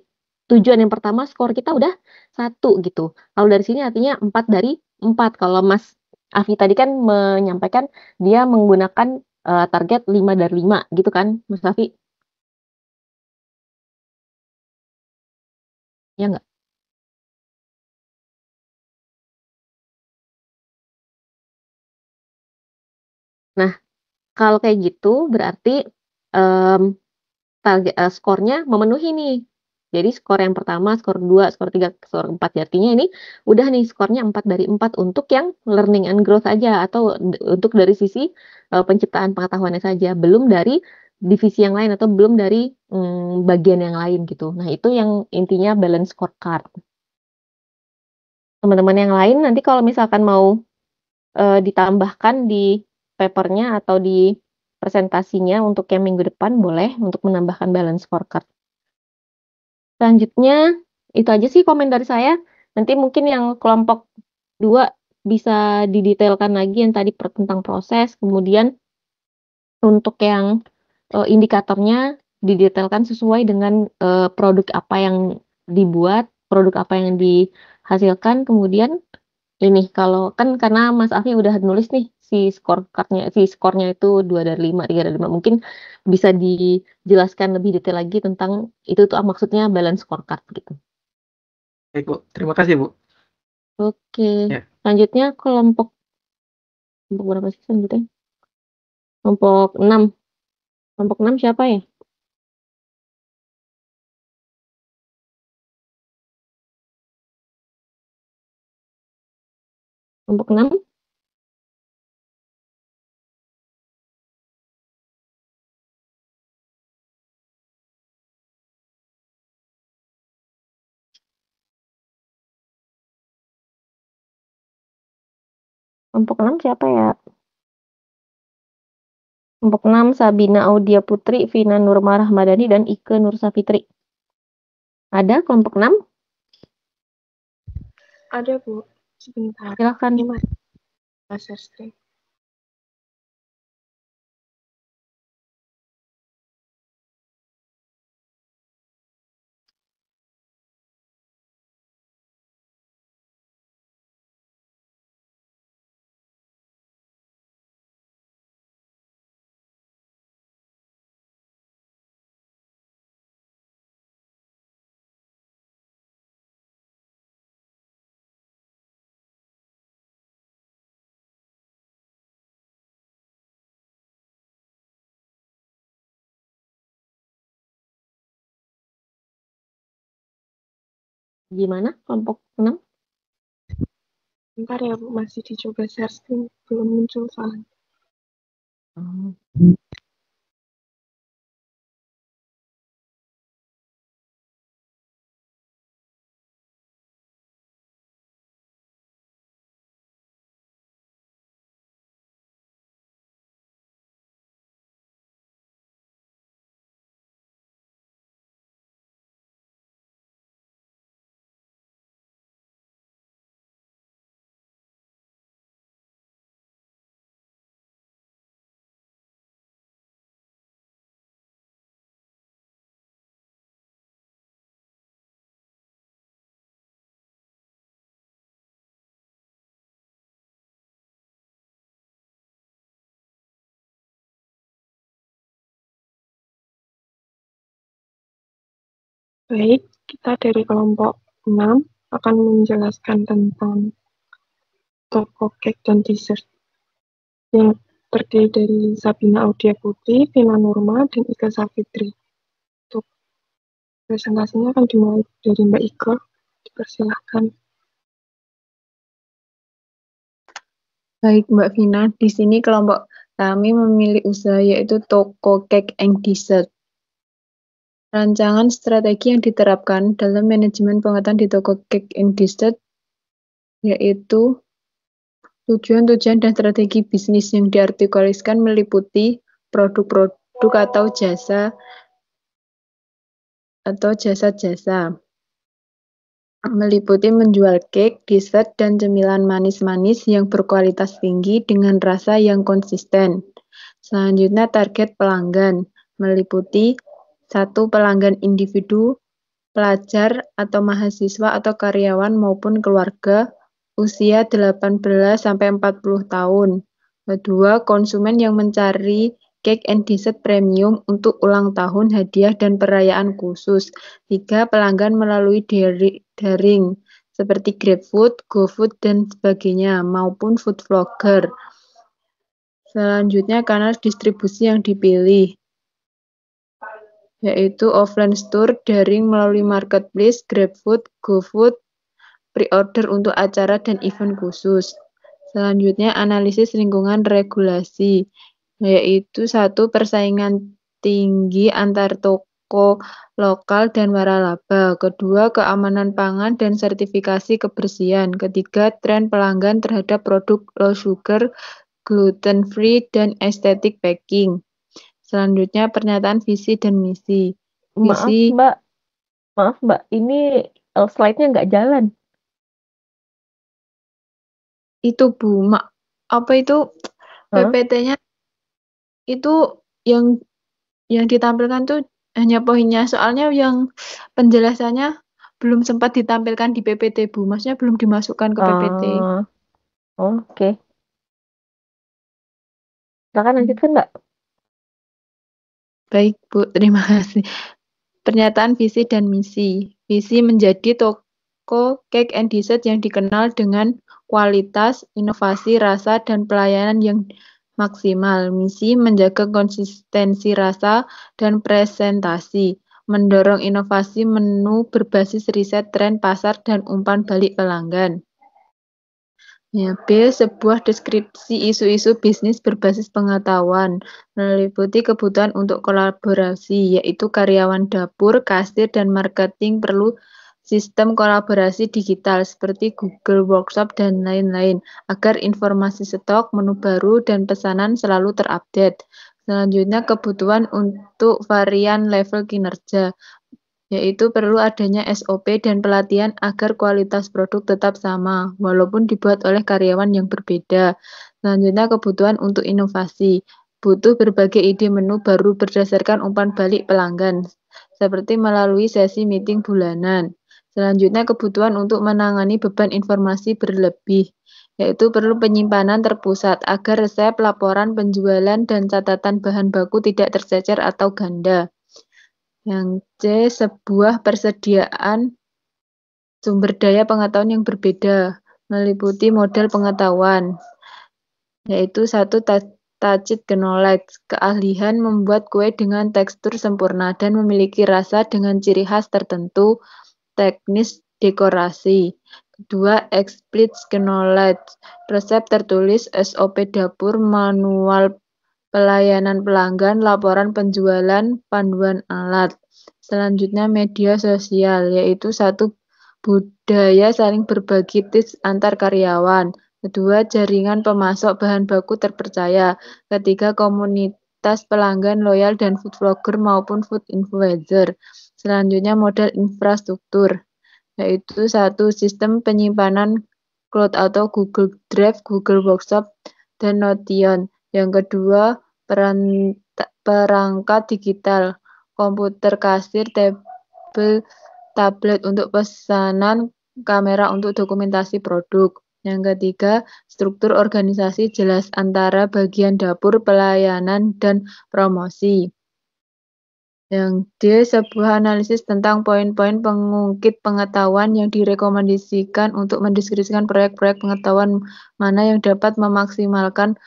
S4: tujuan yang pertama skor kita udah 1 gitu. Kalau dari sini artinya 4 dari 4. Kalau Mas Afi tadi kan menyampaikan dia menggunakan target 5 dari 5 gitu kan, Mas Afi? Ya nggak? Nah, kalau kayak gitu berarti em, target skornya memenuhi nih. Jadi skor yang pertama, skor 2, skor 3, skor 4. Artinya ini udah nih skornya 4 dari 4 untuk yang learning and growth aja atau untuk dari sisi penciptaan pengetahuannya saja, belum dari divisi yang lain atau belum dari bagian yang lain gitu. Nah, itu yang intinya balance scorecard. Teman-teman yang lain nanti kalau misalkan mau ditambahkan di papernya atau di presentasinya untuk yang minggu depan boleh untuk menambahkan balance scorecard. Selanjutnya itu aja sih komen dari saya. Nanti mungkin yang kelompok 2 bisa didetailkan lagi yang tadi tentang proses. Kemudian untuk yang indikatornya didetailkan sesuai dengan produk apa yang dibuat, produk apa yang dihasilkan. Kemudian ini kalau kan karena Mas Afi udah nulis nih si skornya itu 2 dari 5, 3 dari 5. Mungkin bisa dijelaskan lebih detail lagi tentang itu tuh maksudnya balance scorecard gitu.
S6: Baik, Bu. Terima kasih, Bu.
S4: Oke.
S6: Ya.
S4: Selanjutnya kelompok berapa sih selanjutnya? Kelompok 6. Kelompok 6 siapa ya? Kelompok 6? Kelompok 6 siapa ya? Kelompok 6 Sabina Audia Putri, Vina Nurma Rahmadani, dan Ike Nur Safitri. Ada kelompok 6?
S8: Ada, Bu. Sebentar.
S4: Silakan.
S8: Ini Mas share screen.
S4: Gimana kelompok 6?
S8: Bentar ya, Bu. Masih dicoba share screen. Belum muncul soalnya. Baik, kita dari kelompok 6 akan menjelaskan tentang toko cake dan dessert yang terdiri dari Sabina Audia Putri, Vina Nurma, dan Ika Safitri. Untuk presentasinya akan dimulai dari Mbak Ika. Dipersilahkan.
S9: Baik, Mbak Vina. Di sini kelompok kami memilih usaha yaitu toko cake and dessert. Rancangan strategi yang diterapkan dalam manajemen pengetahuan di toko cake and dessert yaitu tujuan-tujuan dan strategi bisnis yang diartikulasikan meliputi produk-produk atau jasa-jasa. Meliputi menjual cake, dessert, dan cemilan manis-manis yang berkualitas tinggi dengan rasa yang konsisten. Selanjutnya target pelanggan meliputi 1. Pelanggan individu, pelajar atau mahasiswa atau karyawan maupun keluarga, usia 18-40 tahun. Kedua, konsumen yang mencari cake and dessert premium untuk ulang tahun, hadiah, dan perayaan khusus. 3. Pelanggan melalui daring seperti GrabFood, GoFood, dan sebagainya, maupun food vlogger. Selanjutnya, kanal distribusi yang dipilih yaitu offline store, daring melalui marketplace, GrabFood, GoFood, pre-order untuk acara dan event khusus. Selanjutnya, analisis lingkungan regulasi, yaitu 1. Persaingan tinggi antar toko lokal dan waralaba. Kedua, keamanan pangan dan sertifikasi kebersihan. Ketiga, tren pelanggan terhadap produk low sugar, gluten free, dan estetik packing. Selanjutnya, pernyataan visi dan misi.
S4: Maaf, Mbak. Ini slide-nya nggak jalan.
S9: Itu Bu, apa itu PPT-nya itu yang ditampilkan tuh hanya poinnya, soalnya yang penjelasannya belum sempat ditampilkan di PPT Bu, maksudnya belum dimasukkan ke PPT.
S4: Oke. Silakan lanjutkan, Mbak.
S9: Baik Bu, terima kasih. Pernyataan visi dan misi. Visi menjadi toko cake and dessert yang dikenal dengan kualitas, inovasi, rasa, dan pelayanan yang maksimal. Misi menjaga konsistensi rasa dan presentasi, mendorong inovasi menu berbasis riset tren pasar dan umpan balik pelanggan. Ya, B. Sebuah deskripsi isu-isu bisnis berbasis pengetahuan, meliputi kebutuhan untuk kolaborasi, yaitu karyawan dapur, kasir, dan marketing perlu sistem kolaborasi digital seperti Google Workshop dan lain-lain, agar informasi stok, menu baru, dan pesanan selalu terupdate. Selanjutnya, kebutuhan untuk varian level kinerja, yaitu perlu adanya SOP dan pelatihan agar kualitas produk tetap sama, walaupun dibuat oleh karyawan yang berbeda. Selanjutnya, kebutuhan untuk inovasi. Butuh berbagai ide menu baru berdasarkan umpan balik pelanggan, seperti melalui sesi meeting bulanan. Selanjutnya, kebutuhan untuk menangani beban informasi berlebih, yaitu perlu penyimpanan terpusat agar resep, laporan penjualan, dan catatan bahan baku tidak tercecer atau ganda. Yang C. Sebuah persediaan sumber daya pengetahuan yang berbeda, meliputi model pengetahuan, yaitu 1. Touched knowledge, keahlian membuat kue dengan tekstur sempurna dan memiliki rasa dengan ciri khas tertentu, teknis dekorasi. 2. Explicit knowledge, resep tertulis, SOP dapur, manual pelayanan pelanggan, laporan penjualan, panduan alat. Selanjutnya, media sosial, yaitu 1. Budaya saling berbagi tips antar karyawan. 2. Jaringan pemasok bahan baku terpercaya. 3. Komunitas pelanggan loyal dan food vlogger maupun food influencer. Selanjutnya, model infrastruktur, yaitu 1. Sistem penyimpanan cloud atau Google Drive, Google Workshop, dan Notion. Yang kedua, perangkat digital, komputer kasir, tablet untuk pesanan, kamera untuk dokumentasi produk. Yang ketiga, struktur organisasi jelas antara bagian dapur, pelayanan, dan promosi. Yang D, sebuah analisis tentang poin-poin pengungkit pengetahuan yang direkomendasikan untuk mendeskripsikan proyek-proyek pengetahuan mana yang dapat memaksimalkan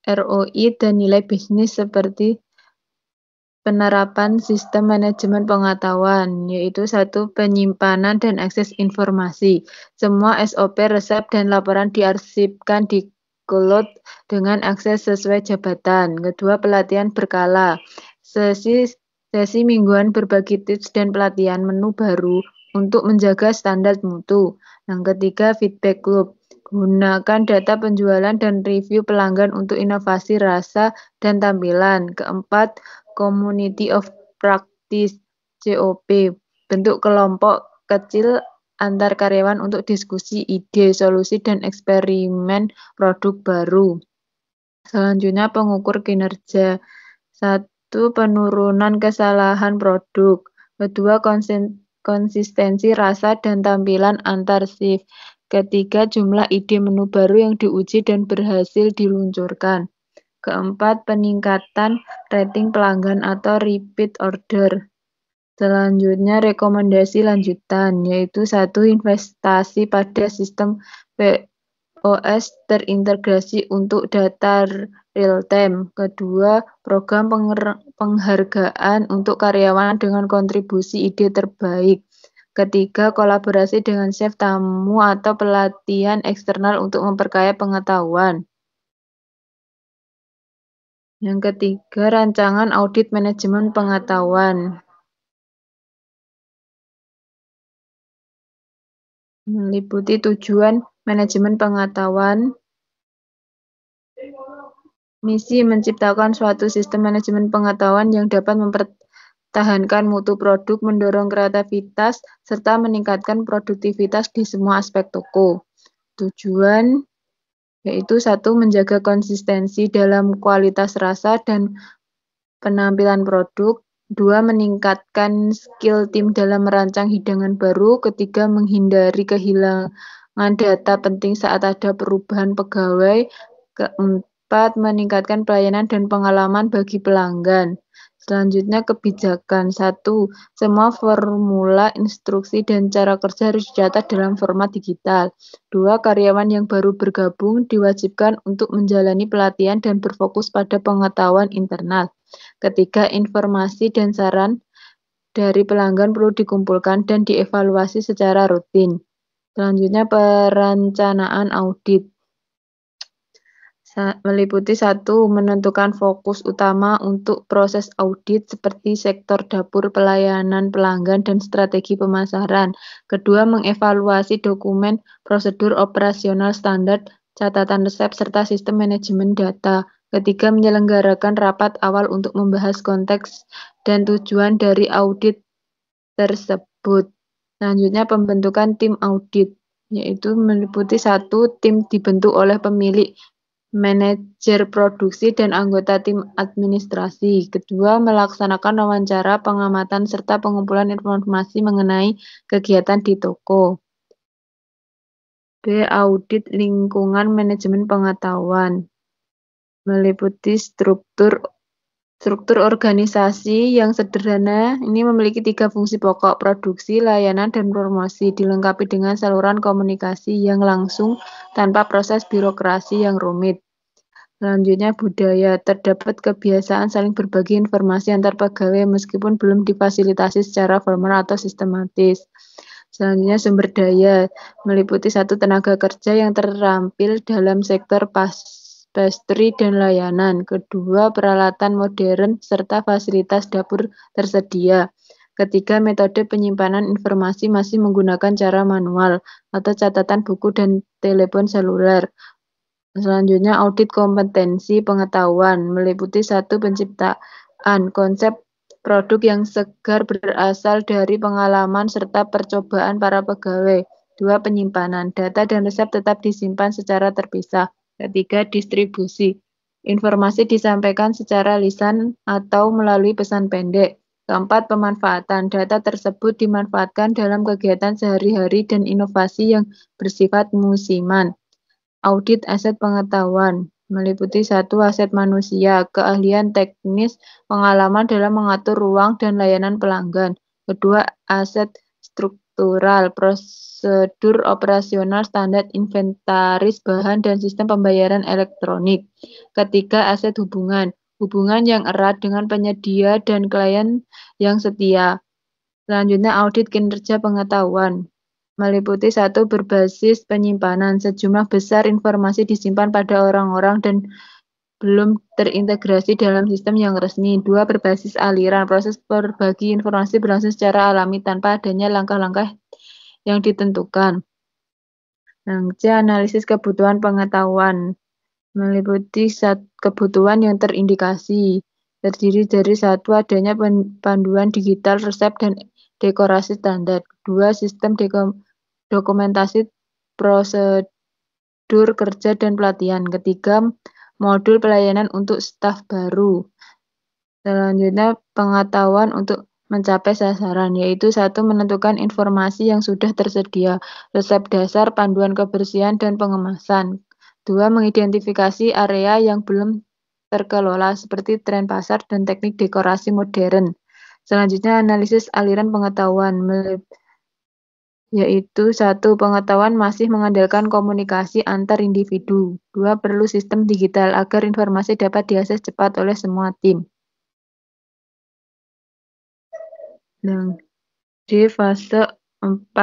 S9: ROI dan nilai bisnis seperti penerapan sistem manajemen pengetahuan, yaitu 1. Penyimpanan dan akses informasi. Semua SOP, resep, dan laporan diarsipkan di cloud dengan akses sesuai jabatan. Kedua, pelatihan berkala. Sesi mingguan berbagi tips dan pelatihan menu baru untuk menjaga standar mutu. Yang ketiga, feedback loop. Gunakan data penjualan dan review pelanggan untuk inovasi rasa dan tampilan. Keempat, Community of Practice (COP). Bentuk kelompok kecil antar karyawan untuk diskusi ide, solusi, dan eksperimen produk baru. Selanjutnya, pengukur kinerja. 1. Penurunan kesalahan produk. Kedua, konsistensi rasa dan tampilan antar shift. Ketiga, jumlah ide menu baru yang diuji dan berhasil diluncurkan. Keempat, peningkatan rating pelanggan atau repeat order. Selanjutnya, rekomendasi lanjutan, yaitu 1. Investasi pada sistem POS terintegrasi untuk data real-time. Kedua, program penghargaan untuk karyawan dengan kontribusi ide terbaik. Ketiga, kolaborasi dengan chef tamu atau pelatihan eksternal untuk memperkaya pengetahuan. Yang ketiga, rancangan audit manajemen pengetahuan. Meliputi tujuan manajemen pengetahuan, misi menciptakan suatu sistem manajemen pengetahuan yang dapat mempertahankan mutu produk, mendorong kreativitas, serta meningkatkan produktivitas di semua aspek toko. Tujuan yaitu 1. Menjaga konsistensi dalam kualitas rasa dan penampilan produk. 2. Meningkatkan skill tim dalam merancang hidangan baru. Ketiga, menghindari kehilangan data penting saat ada perubahan pegawai. Keempat, meningkatkan pelayanan dan pengalaman bagi pelanggan. Selanjutnya, kebijakan. 1. Semua formula, instruksi, dan cara kerja harus dicatat dalam format digital. 2. Karyawan yang baru bergabung diwajibkan untuk menjalani pelatihan dan berfokus pada pengetahuan internal. Ketiga, informasi dan saran dari pelanggan perlu dikumpulkan dan dievaluasi secara rutin. Selanjutnya, perencanaan audit. Meliputi 1. Menentukan fokus utama untuk proses audit seperti sektor dapur, pelayanan pelanggan, dan strategi pemasaran. Kedua, mengevaluasi dokumen, prosedur operasional standar, catatan resep, serta sistem manajemen data. Ketiga, menyelenggarakan rapat awal untuk membahas konteks dan tujuan dari audit tersebut. Selanjutnya, pembentukan tim audit, yaitu meliputi 1. Tim dibentuk oleh pemilik, manajer produksi, dan anggota tim administrasi. Kedua, melaksanakan wawancara, pengamatan, serta pengumpulan informasi mengenai kegiatan di toko. B. Audit lingkungan manajemen pengetahuan. Meliputi struktur organisasi yang sederhana. Ini memiliki 3 fungsi pokok: produksi, layanan, dan promosi, dilengkapi dengan saluran komunikasi yang langsung tanpa proses birokrasi yang rumit. Selanjutnya, budaya. Terdapat kebiasaan saling berbagi informasi antar pegawai meskipun belum difasilitasi secara formal atau sistematis. Selanjutnya, sumber daya. Meliputi 1. Tenaga kerja yang terampil dalam sektor pastry dan layanan. Kedua, peralatan modern serta fasilitas dapur tersedia. Ketiga, metode penyimpanan informasi masih menggunakan cara manual atau catatan buku dan telepon seluler. Selanjutnya, audit kompetensi pengetahuan. Meliputi 1. Penciptaan konsep produk yang segar berasal dari pengalaman serta percobaan para pegawai. 2. Penyimpanan. Data dan resep tetap disimpan secara terpisah. Ketiga, distribusi. Informasi disampaikan secara lisan atau melalui pesan pendek. Keempat, pemanfaatan. Data tersebut dimanfaatkan dalam kegiatan sehari-hari dan inovasi yang bersifat musiman. Audit aset pengetahuan. meliputi 1. Aset manusia, keahlian teknis, pengalaman dalam mengatur ruang dan layanan pelanggan. 2. Aset struktural, prosedur operasional, standar inventaris, bahan, dan sistem pembayaran elektronik. 3. Aset hubungan, hubungan yang erat dengan penyedia dan klien yang setia. Selanjutnya, audit kinerja pengetahuan. Meliputi 1. Berbasis penyimpanan, sejumlah besar informasi disimpan pada orang-orang dan belum terintegrasi dalam sistem yang resmi. 2. Berbasis aliran, proses berbagi informasi berlangsung secara alami tanpa adanya langkah-langkah yang ditentukan. C. Analisis kebutuhan pengetahuan. Meliputi kebutuhan yang terindikasi, terdiri dari 1. Adanya panduan digital, resep, dan dekorasi standar. 2. Sistem dokumentasi prosedur kerja dan pelatihan. 3. Modul pelayanan untuk staf baru. Selanjutnya, pengetahuan untuk mencapai sasaran, yaitu 1. Menentukan informasi yang sudah tersedia, resep dasar, panduan kebersihan, dan pengemasan. 2. Mengidentifikasi area yang belum terkelola, seperti tren pasar dan teknik dekorasi modern. Selanjutnya, analisis aliran pengetahuan, yaitu 1. Pengetahuan masih mengandalkan komunikasi antar individu. 2. Perlu sistem digital agar informasi dapat diakses cepat oleh semua tim. Di fase 4,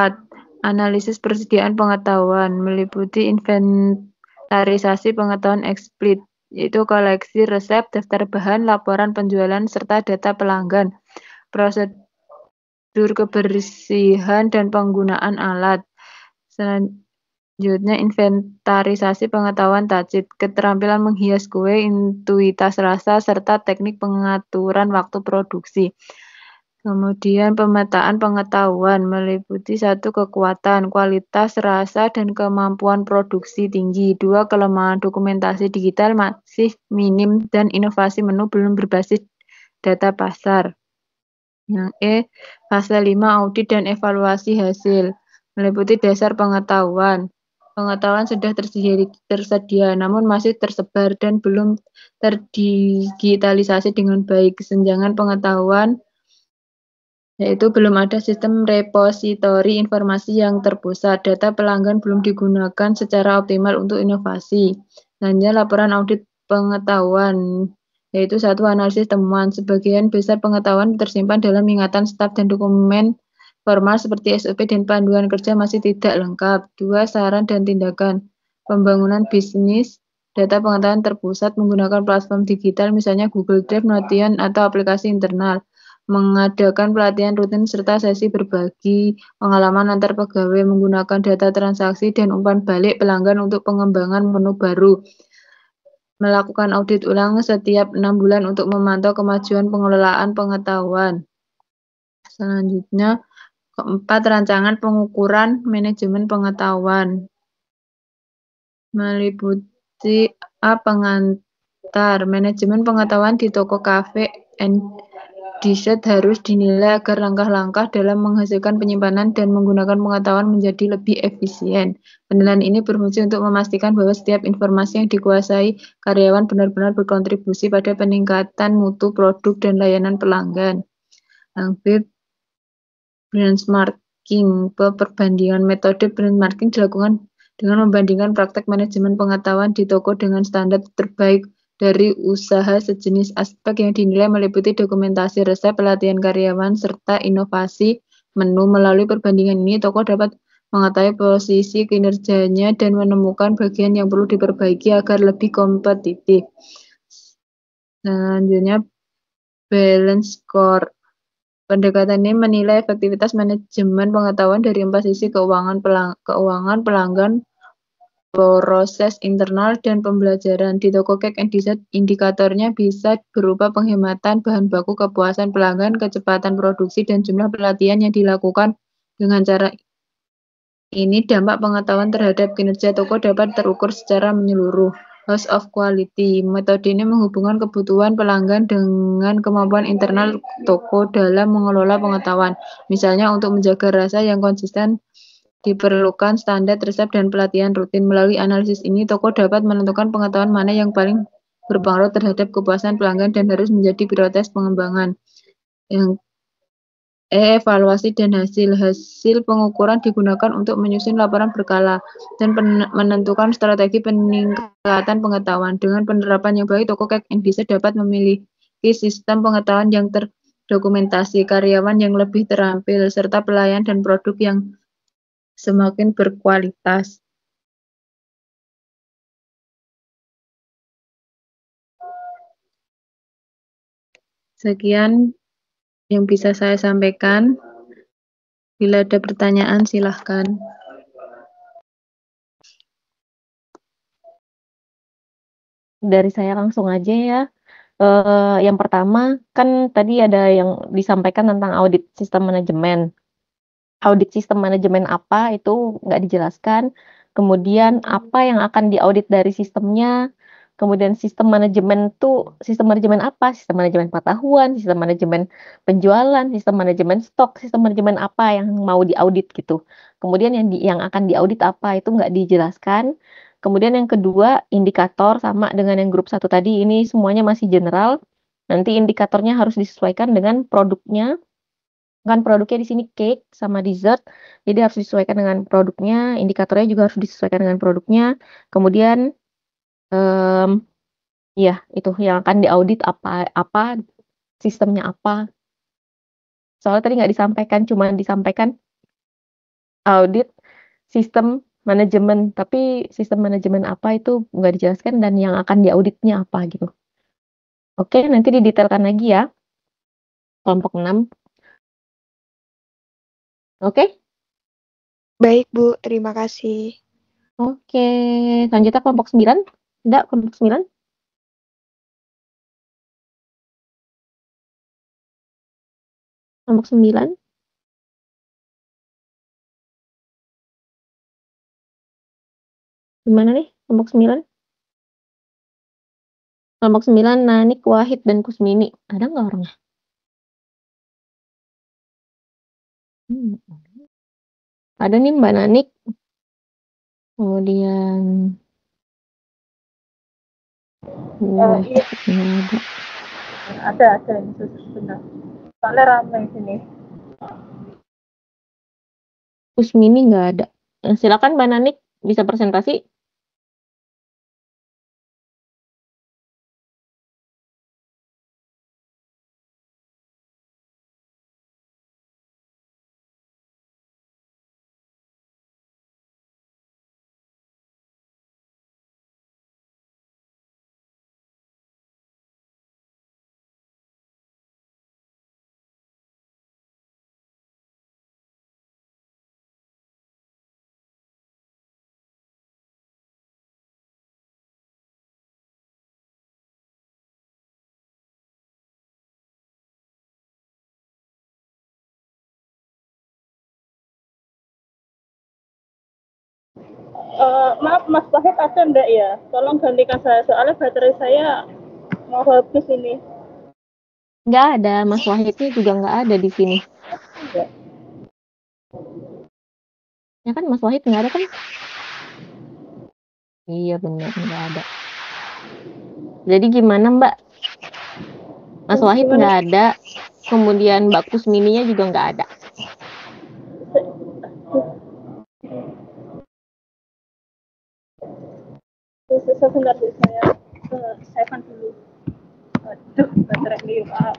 S9: analisis persediaan pengetahuan, meliputi inventarisasi pengetahuan eksplisit, yaitu koleksi resep, daftar bahan, laporan penjualan, serta data pelanggan. Prosedur kebersihan dan penggunaan alat. Selanjutnya, inventarisasi pengetahuan tacit, keterampilan menghias kue, intuitas rasa, serta teknik pengaturan waktu produksi. Kemudian pemetaan pengetahuan, meliputi 1. Kekuatan, kualitas, rasa, dan kemampuan produksi tinggi. 2. Kelemahan, dokumentasi digital masih minim dan inovasi menu belum berbasis data pasar. Yang fase 5, audit dan evaluasi hasil, meliputi dasar pengetahuan. Pengetahuan sudah tersedia, namun masih tersebar dan belum terdigitalisasi dengan baik. Kesenjangan pengetahuan, yaitu belum ada sistem repositori informasi yang terpusat. Data pelanggan belum digunakan secara optimal untuk inovasi. Selanjutnya, laporan audit pengetahuan, yaitu 1. Analisis temuan. Sebagian besar pengetahuan tersimpan dalam ingatan staf dan dokumen formal seperti SOP dan panduan kerja masih tidak lengkap. 2. Saran dan tindakan. Pembangunan bisnis, data pengetahuan terpusat menggunakan platform digital, misalnya Google Drive, Notion, atau aplikasi internal. Mengadakan pelatihan rutin serta sesi berbagi pengalaman antar pegawai, menggunakan data transaksi dan umpan balik pelanggan untuk pengembangan menu baru. Melakukan audit ulang setiap 6 bulan untuk memantau kemajuan pengelolaan pengetahuan. Selanjutnya, keempat, rancangan pengukuran manajemen pengetahuan, meliputi pengantar. Manajemen pengetahuan di toko kafe and dessert harus dinilai agar langkah-langkah dalam menghasilkan penyimpanan dan menggunakan pengetahuan menjadi lebih efisien. Penilaian ini berfungsi untuk memastikan bahwa setiap informasi yang dikuasai karyawan benar-benar berkontribusi pada peningkatan mutu produk dan layanan pelanggan. Benchmarking. Perbandingan metode benchmarking dilakukan dengan membandingkan praktek manajemen pengetahuan di toko dengan standar terbaik dari usaha sejenis. Aspek yang dinilai meliputi dokumentasi resep, pelatihan karyawan, serta inovasi menu. Melalui perbandingan ini, toko dapat mengetahui posisi kinerjanya dan menemukan bagian yang perlu diperbaiki agar lebih kompetitif. Selanjutnya, balance score. Pendekatan ini menilai efektivitas manajemen pengetahuan dari 4 sisi: keuangan pelanggan, proses internal, dan pembelajaran. Di toko cake and dessert, indikatornya bisa berupa penghematan bahan baku, kepuasan pelanggan, kecepatan produksi, dan jumlah pelatihan yang dilakukan. Dengan cara ini, dampak pengetahuan terhadap kinerja toko dapat terukur secara menyeluruh. House of Quality. Metode ini menghubungkan kebutuhan pelanggan dengan kemampuan internal toko dalam mengelola pengetahuan. Misalnya, untuk menjaga rasa yang konsisten Diperlukan standar resep dan pelatihan rutin. Melalui analisis ini, toko dapat menentukan pengetahuan mana yang paling berpengaruh terhadap kepuasan pelanggan dan harus menjadi prioritas pengembangan. Yang evaluasi dan hasil pengukuran digunakan untuk menyusun laporan berkala dan menentukan strategi peningkatan pengetahuan. Dengan penerapan yang baik, toko Cake and Dessert dapat memiliki sistem pengetahuan yang terdokumentasi, karyawan yang lebih terampil, serta pelayan dan produk yang semakin berkualitas. Sekian yang bisa saya sampaikan. Bila ada pertanyaan, silahkan.
S4: Dari saya langsung aja ya. Yang pertama, kan tadi ada yang disampaikan tentang audit sistem manajemen. Audit sistem manajemen apa itu nggak dijelaskan. Kemudian apa yang akan diaudit dari sistemnya. Kemudian sistem manajemen apa? Sistem manajemen pengetahuan, sistem manajemen penjualan, sistem manajemen stok, sistem manajemen apa yang mau diaudit gitu. Kemudian yang akan diaudit apa itu nggak dijelaskan. Kemudian yang kedua, indikator sama dengan yang grup 1 tadi, ini semuanya masih general. Nanti indikatornya harus disesuaikan dengan produknya. Kan produknya di sini cake sama dessert, jadi harus disesuaikan dengan produknya, indikatornya juga harus disesuaikan dengan produknya. Kemudian ya itu yang akan diaudit apa sistemnya apa. Soalnya tadi nggak disampaikan, cuma disampaikan audit sistem manajemen, tapi sistem manajemen apa itu nggak dijelaskan dan yang akan diauditnya apa gitu. Oke, nanti didetailkan lagi ya. Kelompok 6. Oke?
S10: Baik, Bu. Terima kasih.
S4: Oke, selanjutnya kelompok 9. Enggak, kelompok 9. Kelompok 9. Gimana nih kelompok 9? Kelompok 9, Nanik, Wahid, dan Kusmini. Ada nggak orangnya? Ada nih Mbak Nanik. Kemudian
S11: Iya,
S4: ada.
S11: ada ini sebentar. Soalnya ramai sini.
S4: Kusmini nggak ada. Silakan Mbak Nanik, bisa presentasi.
S11: Maaf, Mas Wahid ada enggak ya? Tolong gantikan saya, soalnya baterai saya mau habis ini.
S4: Nggak ada, Mas Wahidnya juga nggak ada di sini.
S11: Enggak.
S4: Ya kan Mas Wahid nggak ada kan? Iya benar, nggak ada. Jadi gimana Mbak? Mas Wahid nggak ada, kemudian Mbak Kusmininya juga nggak ada.
S11: Sebentar Bu, saya kan dulu. Aduh, baterai ini Pak.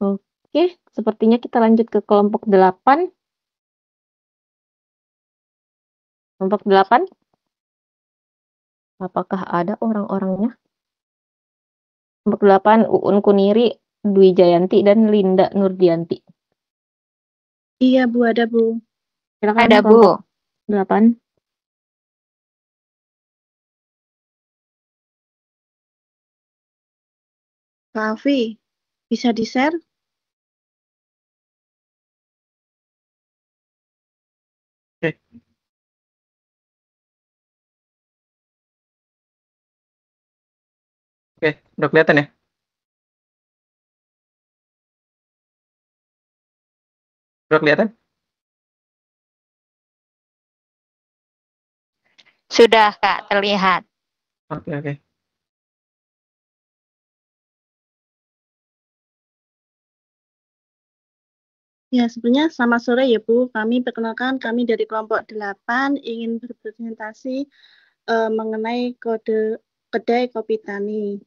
S4: Oke, sepertinya kita lanjut ke kelompok 8. Kelompok 8. Apakah ada orang-orangnya? Kelompok 8, Uun Kuniri, Dwi Jayanti, dan Linda Nurdianti.
S10: Iya, Bu, ada, Bu.
S4: Silakan
S9: Ada, Bu.
S4: kelompok 8.
S10: Kak Afi, bisa di-share?
S6: Oke. Oke, udah kelihatan ya? Udah kelihatan?
S7: Sudah, Kak, terlihat.
S6: Oke.
S10: Ya, sebenarnya selamat sore ya Bu. Kami perkenalkan kami dari kelompok 8 ingin berpresentasi mengenai kode kedai kopi Tani.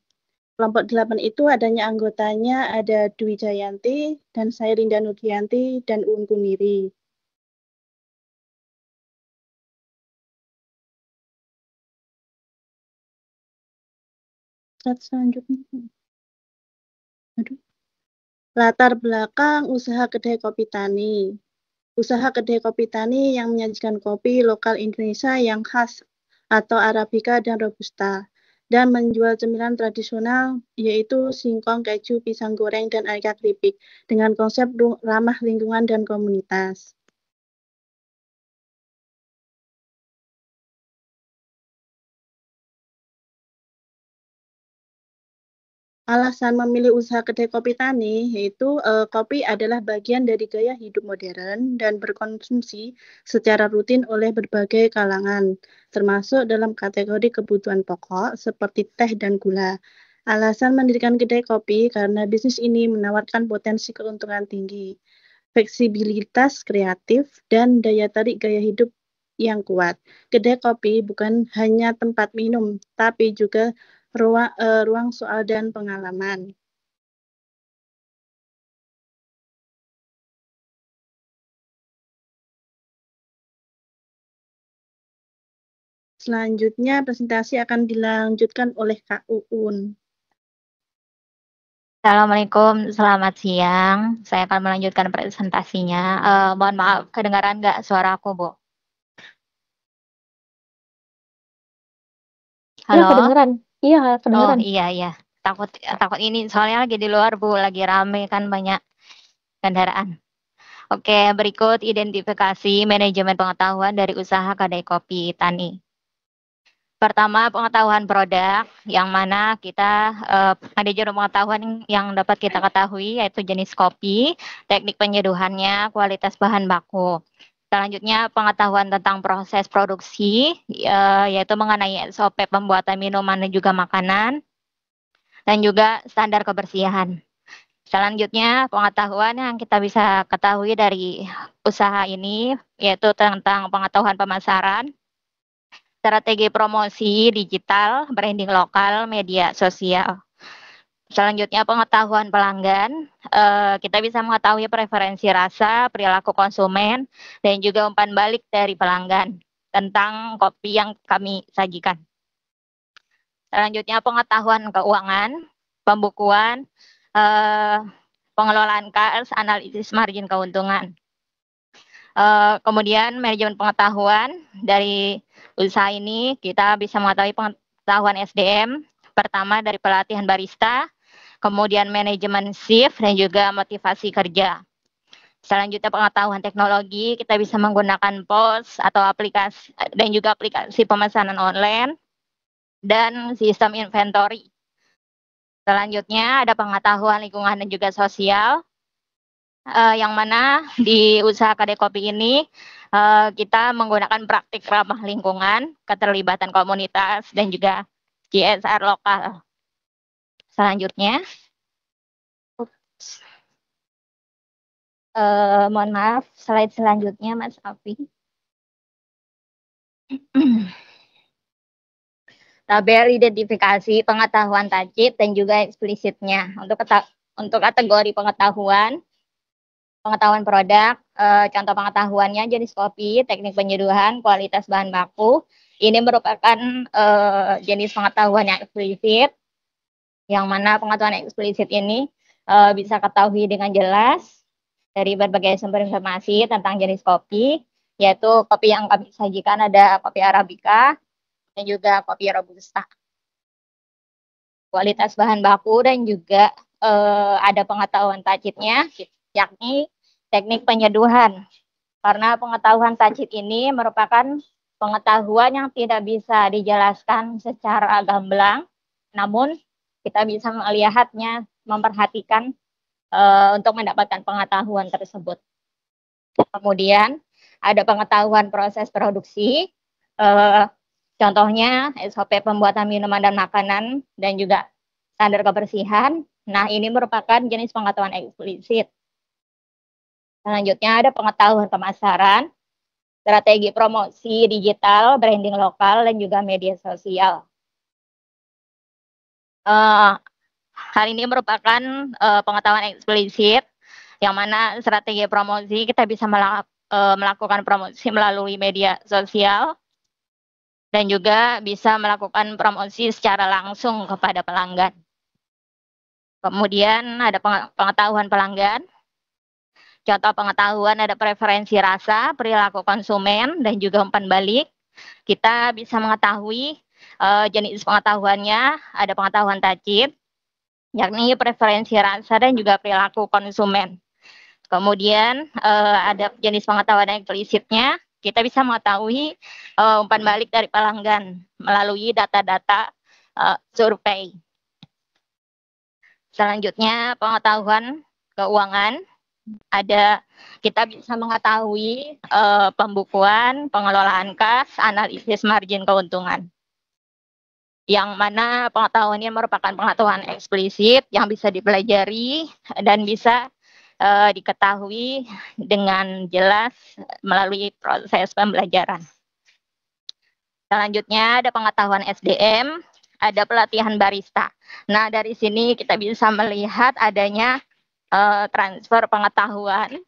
S10: Kelompok 8 itu adanya anggotanya ada Dwi Jayanti dan saya Rinda Nugianti dan Uun Kuniri. Selanjutnya. Latar belakang usaha kedai kopi Tani. Usaha kedai kopi Tani yang menyajikan kopi lokal Indonesia yang khas atau Arabica dan Robusta dan menjual cemilan tradisional yaitu singkong, keju, pisang goreng, dan aneka keripik dengan konsep ramah lingkungan dan komunitas. Alasan memilih usaha kedai kopi Tani yaitu kopi adalah bagian dari gaya hidup modern dan berkonsumsi secara rutin oleh berbagai kalangan, termasuk dalam kategori kebutuhan pokok seperti teh dan gula. Alasan mendirikan kedai kopi karena bisnis ini menawarkan potensi keuntungan tinggi, fleksibilitas kreatif, dan daya tarik gaya hidup yang kuat. Kedai kopi bukan hanya tempat minum, tapi juga ruang soal dan pengalaman. Selanjutnya presentasi akan dilanjutkan oleh Kak Uun.
S7: Assalamualaikum, selamat siang. Saya akan melanjutkan presentasinya. Mohon maaf, kedengaran nggak suara aku, Bu?
S4: Ya,
S7: Halo?
S4: kedengeran. Iya,
S7: Oh,
S4: kedengeran.
S7: iya. Takut ini soalnya lagi di luar, Bu, lagi rame kan banyak kendaraan. Oke, berikut identifikasi manajemen pengetahuan dari usaha kedai kopi Tani. Pertama, pengetahuan produk, yang mana kita manajemen pengetahuan yang dapat kita ketahui yaitu jenis kopi, teknik penyeduhannya, kualitas bahan baku. Selanjutnya, pengetahuan tentang proses produksi, yaitu mengenai SOP pembuatan minuman dan juga makanan, dan juga standar kebersihan. Selanjutnya, pengetahuan yang kita bisa ketahui dari usaha ini, yaitu tentang pengetahuan pemasaran, strategi promosi digital, branding lokal, media sosial. Selanjutnya pengetahuan pelanggan, kita bisa mengetahui preferensi rasa, perilaku konsumen, dan juga umpan balik dari pelanggan tentang kopi yang kami sajikan. Selanjutnya pengetahuan keuangan, pembukuan, pengelolaan kas, analisis margin keuntungan. Kemudian manajemen pengetahuan dari usaha ini kita bisa mengetahui pengetahuan SDM, pertama dari pelatihan barista, kemudian manajemen shift dan juga motivasi kerja. Selanjutnya pengetahuan teknologi, kita bisa menggunakan POS atau aplikasi dan juga aplikasi pemesanan online dan sistem inventory. Selanjutnya ada pengetahuan lingkungan dan juga sosial, yang mana di usaha kedai kopi ini kita menggunakan praktik ramah lingkungan, keterlibatan komunitas, dan juga CSR lokal. Selanjutnya, mohon maaf, slide selanjutnya Mas Afi. Tabel identifikasi pengetahuan tajid dan juga eksplisitnya. Untuk kategori pengetahuan produk, contoh pengetahuannya jenis kopi, teknik penyeduhan, kualitas bahan baku. Ini merupakan jenis pengetahuan yang eksplisit, yang mana pengetahuan eksplisit ini bisa ketahui dengan jelas dari berbagai sumber informasi tentang jenis kopi, yaitu kopi yang kami sajikan ada kopi Arabica dan juga kopi Robusta. Kualitas bahan baku dan juga ada pengetahuan tajidnya, yakni teknik penyeduhan. Karena pengetahuan tajid ini merupakan pengetahuan yang tidak bisa dijelaskan secara gamblang, namun kita bisa melihatnya, memperhatikan untuk mendapatkan pengetahuan tersebut. Kemudian ada pengetahuan proses produksi, contohnya SOP pembuatan minuman dan makanan, dan juga standar kebersihan. Nah, ini merupakan jenis pengetahuan eksplisit. Selanjutnya ada pengetahuan pemasaran, strategi promosi digital, branding lokal, dan juga media sosial. Hal ini merupakan pengetahuan eksplisit, yang mana strategi promosi kita bisa melakukan promosi melalui media sosial, dan juga bisa melakukan promosi secara langsung kepada pelanggan. Kemudian ada pengetahuan pelanggan. Contoh pengetahuan ada preferensi rasa, perilaku konsumen, dan juga umpan balik. Kita bisa mengetahui jenis pengetahuannya, ada pengetahuan tacit, yakni preferensi rasa dan juga perilaku konsumen. Kemudian ada jenis pengetahuan eksplisitnya, kita bisa mengetahui umpan balik dari pelanggan melalui data-data survei. Selanjutnya pengetahuan keuangan, ada kita bisa mengetahui pembukuan, pengelolaan kas, analisis margin keuntungan. Yang mana pengetahuan ini merupakan pengetahuan eksplisit yang bisa dipelajari dan bisa diketahui dengan jelas melalui proses pembelajaran. Selanjutnya ada pengetahuan SDM, ada pelatihan barista. Nah, dari sini kita bisa melihat adanya transfer pengetahuan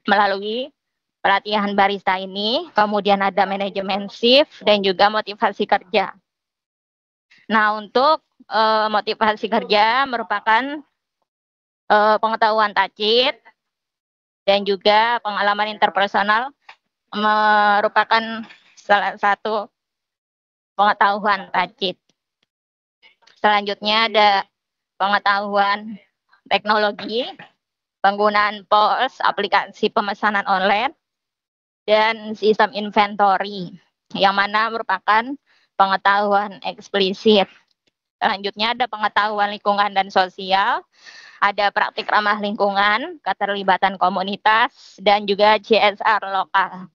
S7: melalui pelatihan barista ini, kemudian ada manajemen shift dan juga motivasi kerja. Nah, untuk motivasi kerja merupakan pengetahuan tacit dan juga pengalaman interpersonal merupakan salah satu pengetahuan tacit. Selanjutnya ada pengetahuan teknologi, penggunaan POS, aplikasi pemesanan online, dan sistem inventory, yang mana merupakan pengetahuan eksplisit. Selanjutnya ada pengetahuan lingkungan dan sosial, ada praktik ramah lingkungan, keterlibatan komunitas, dan juga CSR lokal.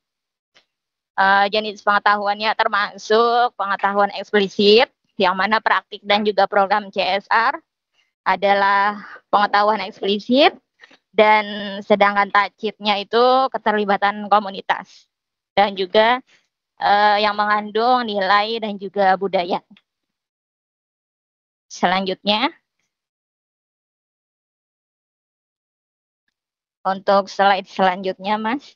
S7: Jenis pengetahuannya termasuk pengetahuan eksplisit, yang mana praktik dan juga program CSR adalah pengetahuan eksplisit, dan sedangkan tacitnya itu keterlibatan komunitas, dan juga yang mengandung nilai dan juga budaya. Selanjutnya, untuk slide selanjutnya, Mas.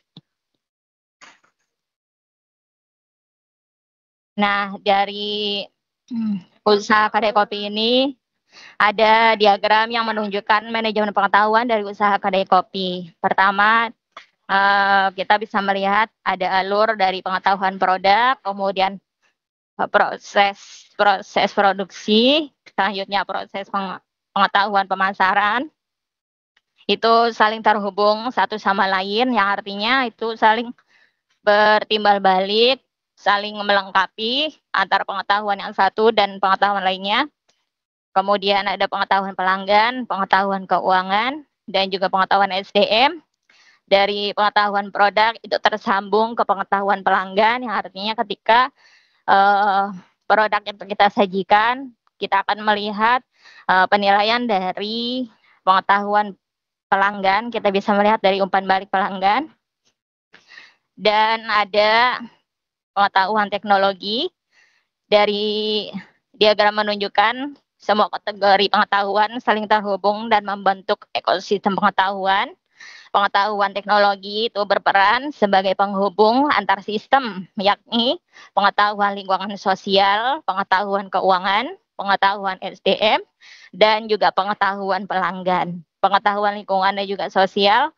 S7: Nah, dari usaha kedai kopi ini ada diagram yang menunjukkan manajemen pengetahuan dari usaha kedai kopi. Pertama, kita bisa melihat ada alur dari pengetahuan produk, kemudian proses produksi, selanjutnya proses pengetahuan pemasaran. Itu saling terhubung satu sama lain, yang artinya itu saling bertimbal balik, saling melengkapi antara pengetahuan yang satu dan pengetahuan lainnya. Kemudian ada pengetahuan pelanggan, pengetahuan keuangan, dan juga pengetahuan SDM. Dari pengetahuan produk itu tersambung ke pengetahuan pelanggan, yang artinya ketika produk yang kita sajikan, kita akan melihat penilaian dari pengetahuan pelanggan, kita bisa melihat dari umpan balik pelanggan. Dan ada pengetahuan teknologi, dari diagram menunjukkan semua kategori pengetahuan saling terhubung dan membentuk ekosistem pengetahuan. Pengetahuan teknologi itu berperan sebagai penghubung antar sistem, yakni pengetahuan lingkungan sosial, pengetahuan keuangan, pengetahuan SDM, dan juga pengetahuan pelanggan. Pengetahuan lingkungan dan juga sosial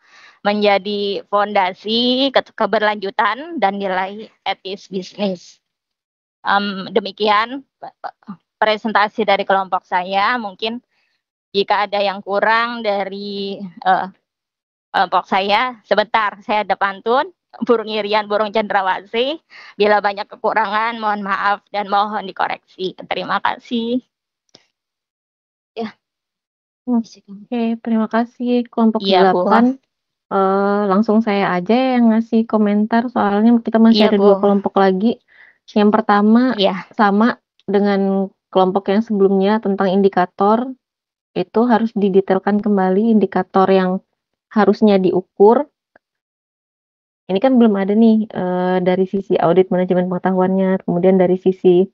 S7: menjadi fondasi keberlanjutan dan nilai etis bisnis. Demikian presentasi dari kelompok saya. Mungkin jika ada yang kurang dari kelompok saya, sebentar saya ada pantun, burung irian, burung cendrawasih. Bila banyak kekurangan, mohon maaf dan mohon dikoreksi. Terima kasih.
S4: Oke, terima kasih kelompok
S7: Iya, Bu.
S4: 8. Langsung saya aja yang ngasih komentar soalnya kita masih
S7: Iya,
S4: ada
S7: Bu.
S4: 2 kelompok lagi. Yang pertama
S7: Iya.
S4: sama dengan kelompok yang sebelumnya tentang indikator, itu harus didetailkan kembali indikator yang harusnya diukur. Ini kan belum ada nih dari sisi audit manajemen pengetahuannya, kemudian dari sisi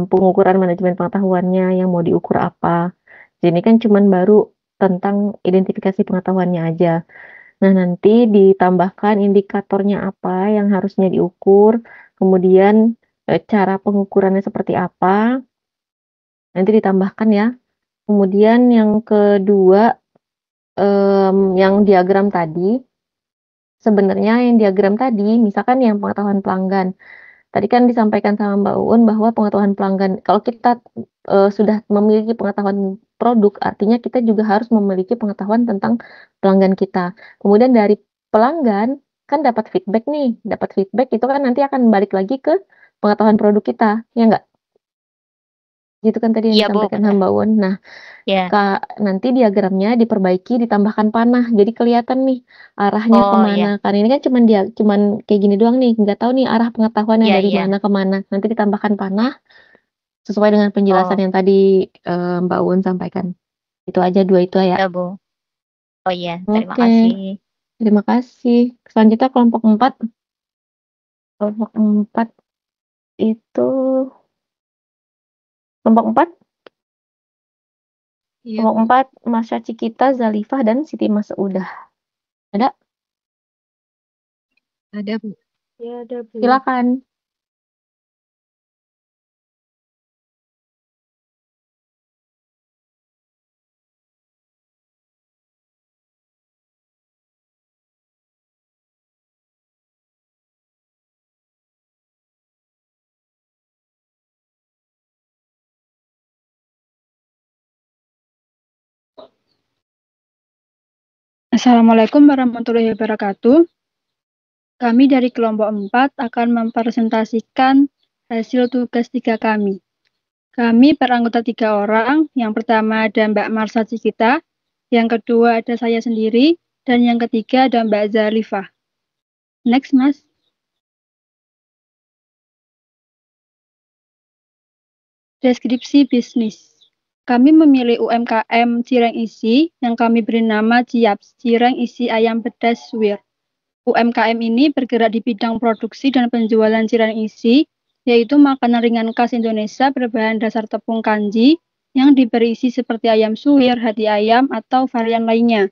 S4: pengukuran manajemen pengetahuannya yang mau diukur apa. Jadi ini kan cuman baru tentang identifikasi pengetahuannya aja. Nah, nanti ditambahkan indikatornya apa yang harusnya diukur, kemudian cara pengukurannya seperti apa, nanti ditambahkan ya. Kemudian yang kedua, yang diagram tadi, sebenarnya yang diagram tadi, misalkan yang pengetahuan pelanggan, tadi kan disampaikan sama Mbak Uun bahwa pengetahuan pelanggan, kalau kita sudah memiliki pengetahuan produk, artinya kita juga harus memiliki pengetahuan tentang pelanggan kita. Kemudian dari pelanggan kan dapat feedback nih, dapat feedback itu kan nanti akan balik lagi ke pengetahuan produk kita, ya enggak? Gitu kan tadi yang
S7: Iya, Bu,
S4: disampaikan
S7: benar.
S4: sama Mbak Uun. Nah,
S7: Ya.
S4: nanti diagramnya diperbaiki, ditambahkan panah, jadi kelihatan nih arahnya
S7: Oh,
S4: kemana.
S7: iya.
S4: Karena ini kan cuman kayak gini doang nih, nggak tahu nih arah pengetahuannya
S7: Iya,
S4: dari
S7: iya.
S4: mana ke mana. Nanti ditambahkan panah sesuai dengan penjelasan
S7: Oh,
S4: yang tadi Mbak Uun sampaikan. Itu aja 2 itu ya.
S7: iya, Bu. Oh iya, terima
S4: Oke,
S7: kasih.
S4: terima kasih. Selanjutnya kelompok 4. Kelompok 4 itu kelompok 4,
S9: Iya,
S4: kelompok
S9: Bu.
S4: 4 Masya Cikita, Zalifah dan Siti Masaudah. Ada?
S9: Ada, Bu.
S2: Ya, ada, Bu.
S4: Silakan.
S11: Assalamualaikum warahmatullahi wabarakatuh. Kami dari kelompok 4 akan mempresentasikan hasil tugas 3 kami. Kami beranggota 3 orang. Yang pertama ada Mbak Marsha Cikita, yang kedua ada saya sendiri, dan yang ketiga ada Mbak Zalifah. Next, Mas. Deskripsi bisnis. Kami memilih UMKM Cireng Isi yang kami beri nama CIAPS, Cireng Isi Ayam Pedas Suwir. UMKM ini bergerak di bidang produksi dan penjualan cireng isi, yaitu makanan ringan khas Indonesia berbahan dasar tepung kanji yang diberi isi seperti ayam suwir, hati ayam, atau varian lainnya.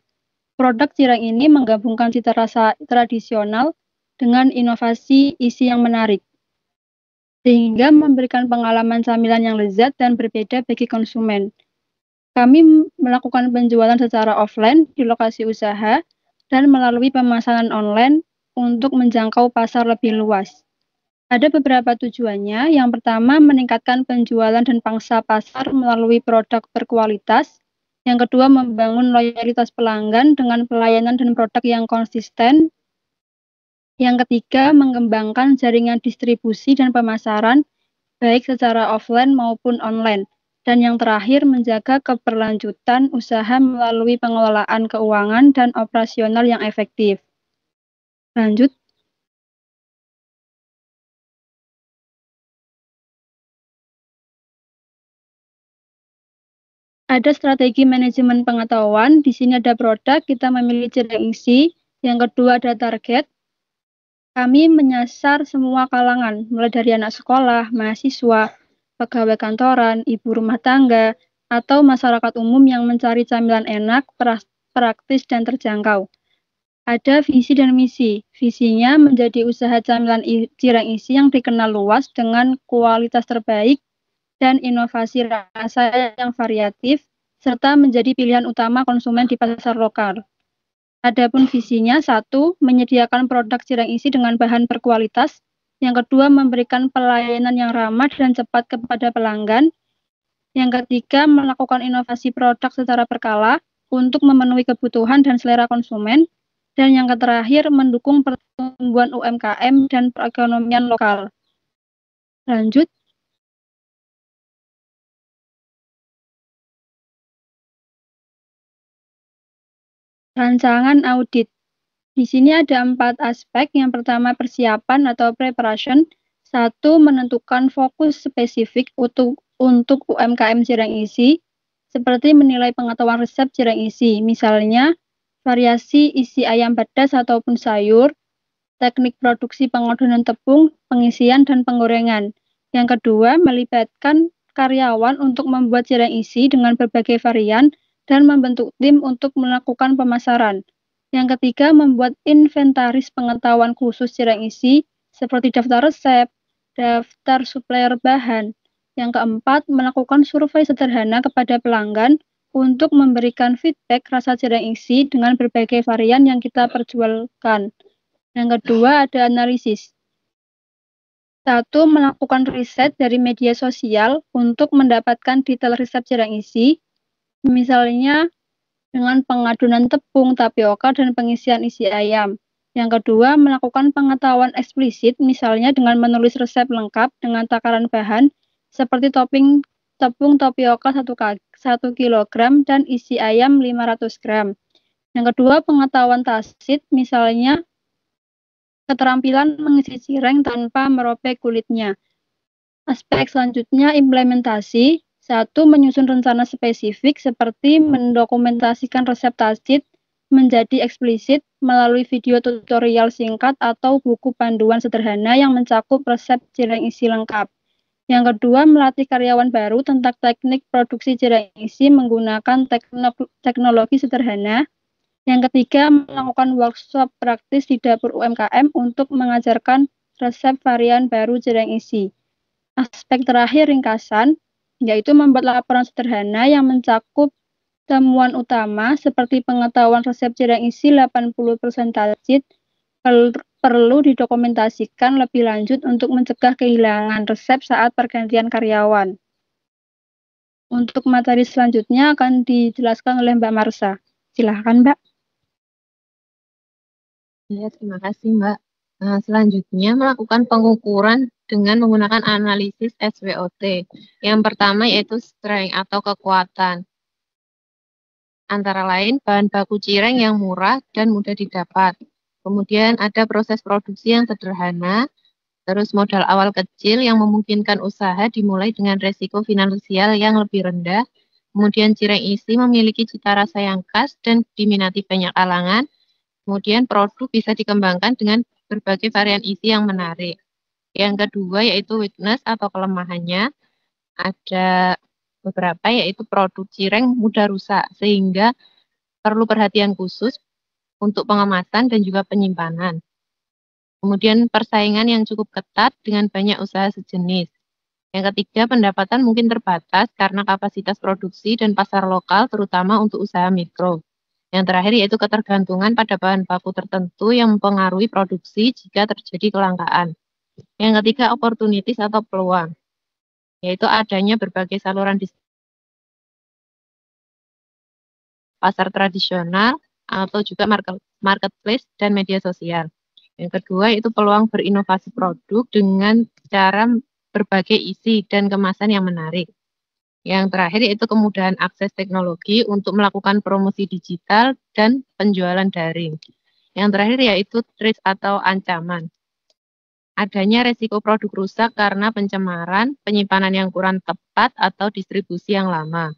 S11: Produk cireng ini menggabungkan cita rasa tradisional dengan inovasi isi yang menarik, sehingga memberikan pengalaman camilan yang lezat dan berbeda bagi konsumen. Kami melakukan penjualan secara offline di lokasi usaha dan melalui pemesanan online untuk menjangkau pasar lebih luas. Ada beberapa tujuannya. Yang pertama, meningkatkan penjualan dan pangsa pasar melalui produk berkualitas. Yang kedua, membangun loyalitas pelanggan dengan pelayanan dan produk yang konsisten. Yang ketiga, mengembangkan jaringan distribusi dan pemasaran, baik secara offline maupun online. Dan yang terakhir, menjaga keberlanjutan usaha melalui pengelolaan keuangan dan operasional yang efektif. Lanjut. Ada strategi manajemen pengetahuan. Di sini ada produk, kita memilih cireng isi. Yang kedua ada target. Kami menyasar semua kalangan, mulai dari anak sekolah, mahasiswa, pegawai kantoran, ibu rumah tangga, atau masyarakat umum yang mencari camilan enak, praktis, dan terjangkau. Ada visi dan misi. Visinya menjadi usaha camilan cireng isi yang dikenal luas dengan kualitas terbaik dan inovasi rasa yang variatif, serta menjadi pilihan utama konsumen di pasar lokal. Adapun visinya, 1, menyediakan produk cireng isi dengan bahan berkualitas. Yang kedua, memberikan pelayanan yang ramah dan cepat kepada pelanggan. Yang ketiga, melakukan inovasi produk secara berkala untuk memenuhi kebutuhan dan selera konsumen. Dan yang terakhir, mendukung pertumbuhan UMKM dan perekonomian lokal. Lanjut. Rancangan audit. Di sini ada 4 aspek. Yang pertama persiapan atau preparation. 1. Menentukan fokus spesifik untuk UMKM Cireng Isi, seperti menilai pengetahuan resep cireng isi, misalnya variasi isi ayam pedas ataupun sayur, teknik produksi pengadonan tepung, pengisian, dan penggorengan. Yang kedua, melibatkan karyawan untuk membuat cireng isi dengan berbagai varian dan membentuk tim untuk melakukan pemasaran. Yang ketiga, membuat inventaris pengetahuan khusus cireng isi seperti daftar resep, daftar supplier bahan. Yang keempat, melakukan survei sederhana kepada pelanggan untuk memberikan feedback rasa cireng isi dengan berbagai varian yang kita perjualkan. Yang kedua, ada analisis. 1. Melakukan riset dari media sosial untuk mendapatkan detail resep cireng isi, misalnya dengan pengadonan tepung, tapioka, dan pengisian isi ayam. Yang kedua, melakukan pengetahuan eksplisit, misalnya dengan menulis resep lengkap dengan takaran bahan, seperti topping tepung tapioka 1 kg dan isi ayam 500 gram. Yang kedua, pengetahuan tacit, misalnya keterampilan mengisi cireng tanpa merobek kulitnya. Aspek selanjutnya implementasi. 1. Menyusun rencana spesifik seperti mendokumentasikan resep tacit menjadi eksplisit melalui video tutorial singkat atau buku panduan sederhana yang mencakup resep cireng isi lengkap. Yang kedua, melatih karyawan baru tentang teknik produksi cireng isi menggunakan teknologi sederhana. Yang ketiga, melakukan workshop praktis di dapur UMKM untuk mengajarkan resep varian baru cireng isi. Aspek terakhir ringkasan, yaitu membuat laporan sederhana yang mencakup temuan utama seperti pengetahuan resep cireng isi 80% tacit, perlu didokumentasikan lebih lanjut untuk mencegah kehilangan resep saat pergantian karyawan. Untuk materi selanjutnya akan dijelaskan oleh Mbak Marsha. Silahkan, Mbak.
S12: Ya, terima kasih, Mbak. Selanjutnya, melakukan pengukuran dengan menggunakan analisis SWOT. Yang pertama yaitu strength atau kekuatan. Antara lain, bahan baku cireng yang murah dan mudah didapat. Kemudian ada proses produksi yang sederhana, terus modal awal kecil yang memungkinkan usaha dimulai dengan resiko finansial yang lebih rendah. Kemudian cireng isi memiliki cita rasa yang khas dan diminati banyak kalangan. Kemudian produk bisa dikembangkan dengan berbagai varian isi yang menarik. Yang kedua yaitu weakness atau kelemahannya. Ada beberapa yaitu produk cireng mudah rusak sehingga perlu perhatian khusus untuk pengemasan dan juga penyimpanan. Kemudian persaingan yang cukup ketat dengan banyak usaha sejenis. Yang ketiga, pendapatan mungkin terbatas karena kapasitas produksi dan pasar lokal terutama untuk usaha mikro. Yang terakhir yaitu ketergantungan pada bahan baku tertentu yang mempengaruhi produksi jika terjadi kelangkaan. Yang ketiga, opportunities atau peluang, yaitu adanya berbagai saluran pasar tradisional atau juga marketplace dan media sosial. Yang kedua itu peluang berinovasi produk dengan cara berbagai isi dan kemasan yang menarik. Yang terakhir yaitu kemudahan akses teknologi untuk melakukan promosi digital dan penjualan daring. Yang terakhir yaitu threat atau ancaman. Adanya resiko produk rusak karena pencemaran, penyimpanan yang kurang tepat atau distribusi yang lama.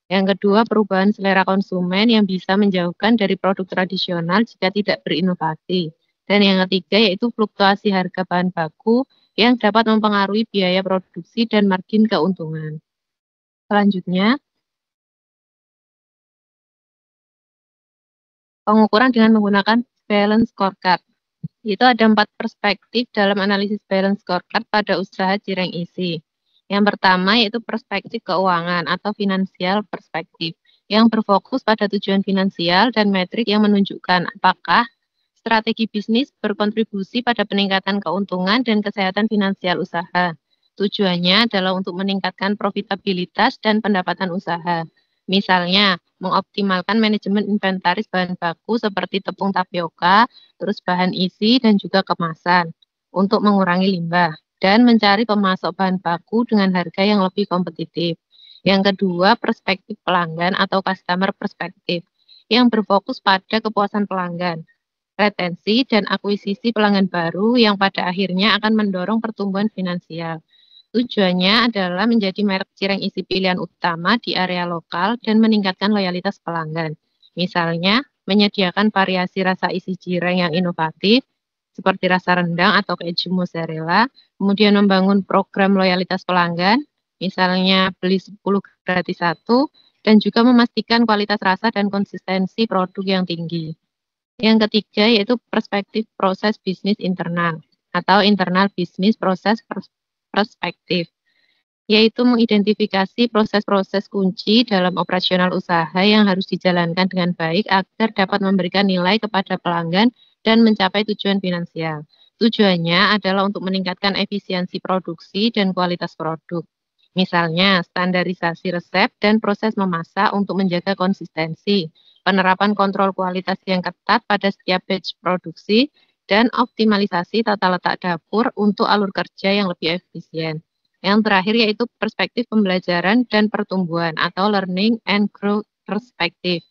S12: Yang kedua, perubahan selera konsumen yang bisa menjauhkan dari produk tradisional jika tidak berinovasi. Dan yang ketiga yaitu fluktuasi harga bahan baku yang dapat mempengaruhi biaya produksi dan margin keuntungan. Selanjutnya, pengukuran dengan menggunakan balance scorecard. Itu ada 4 perspektif dalam analisis balance scorecard pada usaha cireng isi. Yang pertama yaitu perspektif keuangan atau financial perspektif yang berfokus pada tujuan finansial dan metrik yang menunjukkan apakah strategi bisnis berkontribusi pada peningkatan keuntungan dan kesehatan finansial usaha. Tujuannya adalah untuk meningkatkan profitabilitas dan pendapatan usaha. Misalnya, mengoptimalkan manajemen inventaris bahan baku seperti tepung tapioka, terus bahan isi dan juga kemasan untuk mengurangi limbah dan mencari pemasok bahan baku dengan harga yang lebih kompetitif. Yang kedua, perspektif pelanggan atau customer perspektif, yang berfokus pada kepuasan pelanggan, retensi, dan akuisisi pelanggan baru yang pada akhirnya akan mendorong pertumbuhan finansial. Tujuannya adalah menjadi merek cireng isi pilihan utama di area lokal dan meningkatkan loyalitas pelanggan. Misalnya, menyediakan variasi rasa isi cireng yang inovatif, seperti rasa rendang atau keju mozzarella, kemudian membangun program loyalitas pelanggan, misalnya beli 10 gratis 1, dan juga memastikan kualitas rasa dan konsistensi produk yang tinggi. Yang ketiga yaitu perspektif proses bisnis internal atau internal bisnis proses perspektif, yaitu mengidentifikasi proses-proses kunci dalam operasional usaha yang harus dijalankan dengan baik agar dapat memberikan nilai kepada pelanggan dan mencapai tujuan finansial. Tujuannya adalah untuk meningkatkan efisiensi produksi dan kualitas produk. Misalnya, standarisasi resep dan proses memasak untuk menjaga konsistensi, penerapan kontrol kualitas yang ketat pada setiap batch produksi, dan optimalisasi tata letak dapur untuk alur kerja yang lebih efisien. Yang terakhir yaitu perspektif pembelajaran dan pertumbuhan atau learning and growth perspective,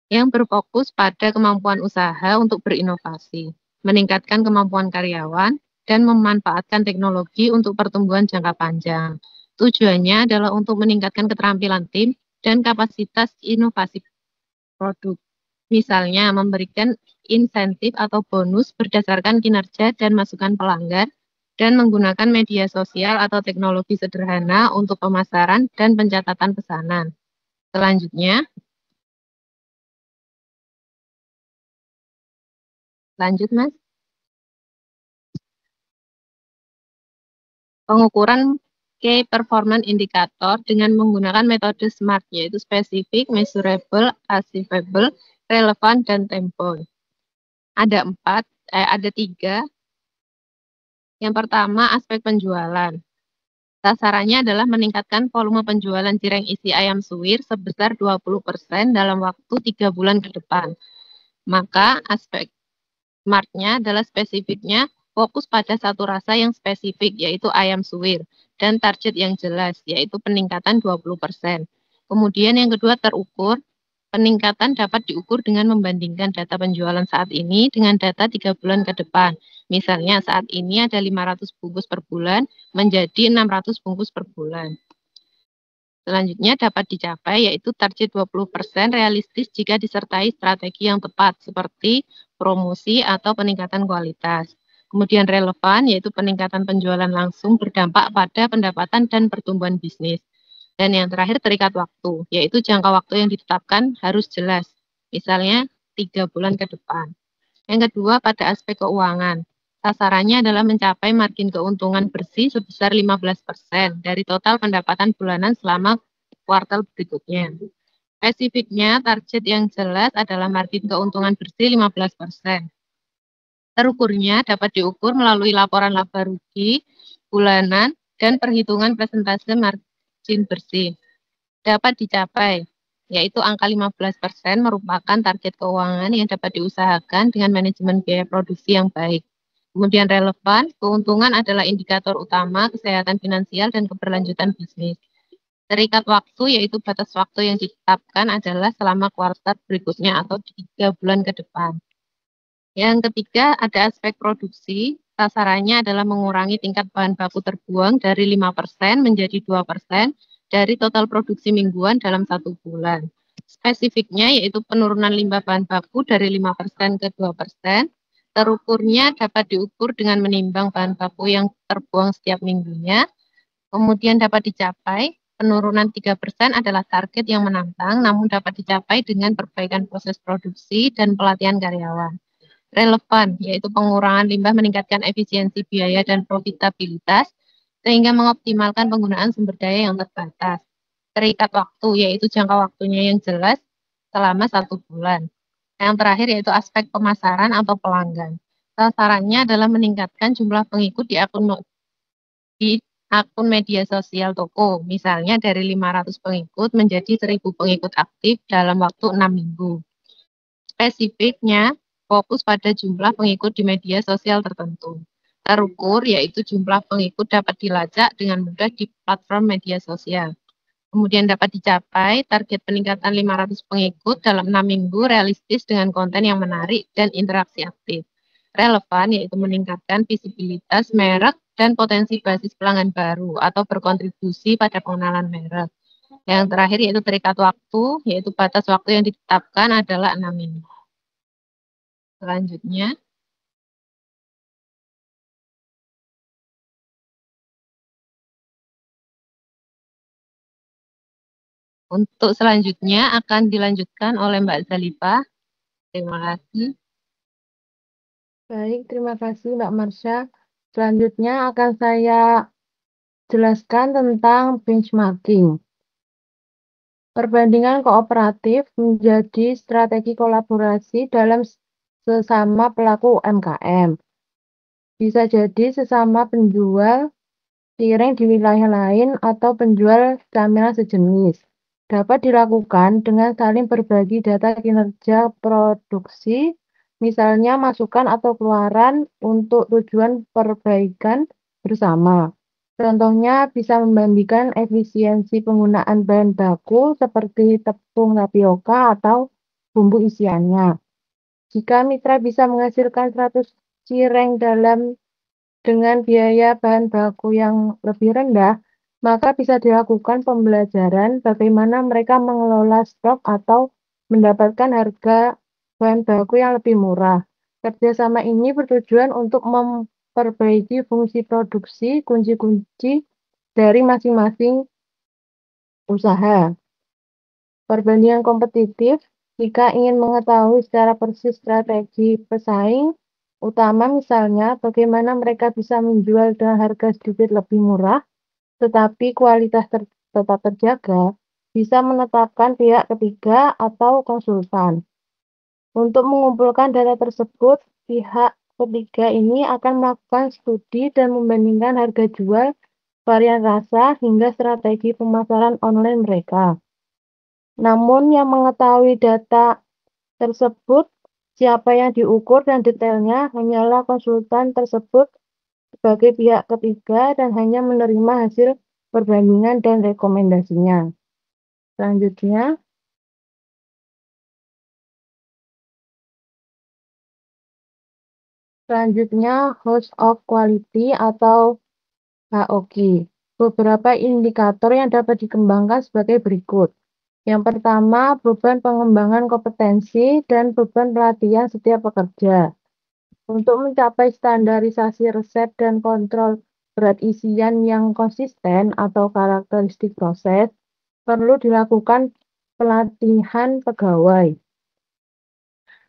S12: yang berfokus pada kemampuan usaha untuk berinovasi, meningkatkan kemampuan karyawan, dan memanfaatkan teknologi untuk pertumbuhan jangka panjang. Tujuannya adalah untuk meningkatkan keterampilan tim dan kapasitas inovasi produk. Misalnya, memberikan insentif atau bonus berdasarkan kinerja dan masukan pelanggan, dan menggunakan media sosial atau teknologi sederhana untuk pemasaran dan pencatatan pesanan. Selanjutnya, lanjut Mas. Pengukuran Key Performance Indicator dengan menggunakan metode SMART, yaitu Specific, Measurable, Achievable, Relevant, dan Tempo. Ada 3. Yang pertama, aspek penjualan. Sasarannya adalah meningkatkan volume penjualan cireng isi ayam suwir sebesar 20% dalam waktu 3 bulan ke depan. Maka aspek SMART-nya adalah spesifiknya fokus pada satu rasa yang spesifik, yaitu ayam suwir, dan target yang jelas, yaitu peningkatan 20%. Kemudian yang kedua terukur. Peningkatan dapat diukur dengan membandingkan data penjualan saat ini dengan data 3 bulan ke depan. Misalnya saat ini ada 500 bungkus per bulan menjadi 600 bungkus per bulan. Selanjutnya dapat dicapai yaitu target 20% realistis jika disertai strategi yang tepat seperti promosi atau peningkatan kualitas. Kemudian relevan yaitu peningkatan penjualan langsung berdampak pada pendapatan dan pertumbuhan bisnis. Dan yang terakhir terikat waktu, yaitu jangka waktu yang ditetapkan harus jelas, misalnya 3 bulan ke depan. Yang kedua, pada aspek keuangan. Sasarannya adalah mencapai margin keuntungan bersih sebesar 15% dari total pendapatan bulanan selama kuartal berikutnya. Spesifiknya, target yang jelas adalah margin keuntungan bersih 15%. Terukurnya dapat diukur melalui laporan laba rugi bulanan dan perhitungan persentase margin bersih. Dapat dicapai, yaitu angka 15% merupakan target keuangan yang dapat diusahakan dengan manajemen biaya produksi yang baik. Kemudian relevan, keuntungan adalah indikator utama kesehatan finansial dan keberlanjutan bisnis. Terikat waktu, yaitu batas waktu yang ditetapkan adalah selama kuartal berikutnya atau 3 bulan ke depan. Yang ketiga, ada aspek produksi. Sasarannya adalah mengurangi tingkat bahan baku terbuang dari 5% menjadi 2% dari total produksi mingguan dalam 1 bulan. Spesifiknya yaitu penurunan limbah bahan baku dari 5% ke 2%. Terukurnya dapat diukur dengan menimbang bahan baku yang terbuang setiap minggunya. Kemudian dapat dicapai, penurunan 3% adalah target yang menantang, namun dapat dicapai dengan perbaikan proses produksi dan pelatihan karyawan. Relevan, yaitu pengurangan limbah meningkatkan efisiensi biaya dan profitabilitas, sehingga mengoptimalkan penggunaan sumber daya yang terbatas. Terikat waktu, yaitu jangka waktunya yang jelas selama 1 bulan. Yang terakhir yaitu aspek pemasaran atau pelanggan. Sasarannya adalah meningkatkan jumlah pengikut di akun media sosial toko, misalnya dari 500 pengikut menjadi 1.000 pengikut aktif dalam waktu 6 minggu. Spesifiknya, fokus pada jumlah pengikut di media sosial tertentu. Terukur, yaitu jumlah pengikut dapat dilacak dengan mudah di platform media sosial. Kemudian dapat dicapai target peningkatan 500 pengikut dalam 6 minggu realistis dengan konten yang menarik dan interaksi aktif. Relevan yaitu meningkatkan visibilitas merek dan potensi basis pelanggan baru atau berkontribusi pada pengenalan merek. Yang terakhir yaitu terikat waktu, yaitu batas waktu yang ditetapkan adalah 6 minggu. Selanjutnya, untuk selanjutnya akan dilanjutkan oleh Mbak Zalifa. Terima kasih.
S2: Baik, terima kasih Mbak Marsha. Selanjutnya akan saya jelaskan tentang benchmarking. Perbandingan kooperatif menjadi strategi kolaborasi dalam sesama pelaku UMKM. Bisa jadi sesama penjual cireng di wilayah lain atau penjual camilan sejenis. Dapat dilakukan dengan saling berbagi data kinerja produksi, misalnya masukan atau keluaran untuk tujuan perbaikan bersama. Contohnya bisa membandingkan efisiensi penggunaan bahan baku seperti tepung tapioka atau bumbu isiannya. Jika mitra bisa menghasilkan 100 cireng dengan biaya bahan baku yang lebih rendah, maka bisa dilakukan pembelajaran bagaimana mereka mengelola stok atau mendapatkan harga bahan baku yang lebih murah. Kerjasama ini bertujuan untuk memperbaiki fungsi produksi kunci-kunci dari masing-masing usaha. Perbandingan kompetitif, jika ingin mengetahui secara persis strategi pesaing utama, misalnya bagaimana mereka bisa menjual dengan harga sedikit lebih murah, tetapi kualitas tetap terjaga, bisa menetapkan pihak ketiga atau konsultan. Untuk mengumpulkan data tersebut, pihak ketiga ini akan melakukan studi dan membandingkan harga jual, varian rasa, hingga strategi pemasaran online mereka. Namun yang mengetahui data tersebut, siapa yang diukur dan detailnya hanyalah konsultan tersebut sebagai pihak ketiga dan hanya menerima hasil perbandingan dan rekomendasinya. Selanjutnya, House of Quality atau HOQ. Beberapa indikator yang dapat dikembangkan sebagai berikut. Yang pertama, beban pengembangan kompetensi dan beban pelatihan setiap pekerja. Untuk mencapai standarisasi resep dan kontrol berat isian yang konsisten atau karakteristik proses, perlu dilakukan pelatihan pegawai.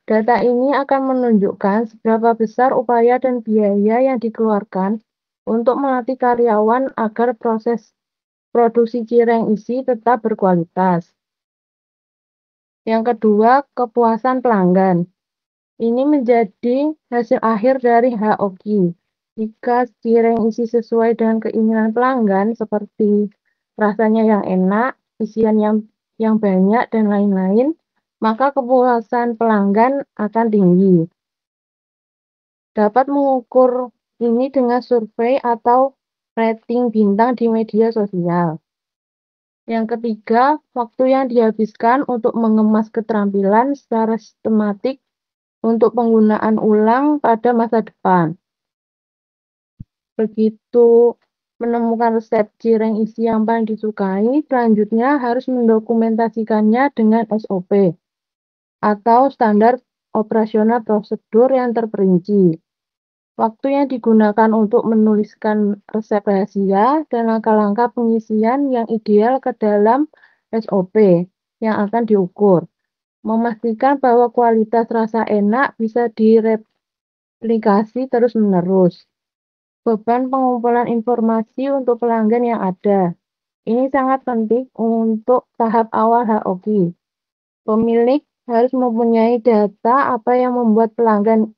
S2: Data ini akan menunjukkan seberapa besar upaya dan biaya yang dikeluarkan untuk melatih karyawan agar proses produksi cireng isi tetap berkualitas. Yang kedua, kepuasan pelanggan. Ini menjadi hasil akhir dari HOQ. Jika cireng isi sesuai dengan keinginan pelanggan seperti rasanya yang enak, isian yang banyak, dan lain-lain, maka kepuasan pelanggan akan tinggi. Dapat mengukur ini dengan survei atau rating bintang di media sosial. Yang ketiga, waktu yang dihabiskan untuk mengemas keterampilan secara sistematik untuk penggunaan ulang pada masa depan. Begitu menemukan resep cireng isi yang paling disukai, selanjutnya harus mendokumentasikannya dengan SOP atau standar operasional prosedur yang terperinci. Waktu yang digunakan untuk menuliskan resep rahasia dan langkah-langkah pengisian yang ideal ke dalam SOP yang akan diukur. Memastikan bahwa kualitas rasa enak bisa direplikasi terus-menerus. Beban pengumpulan informasi untuk pelanggan yang ada. Ini sangat penting untuk tahap awal HOQ. Pemilik harus mempunyai data apa yang membuat pelanggan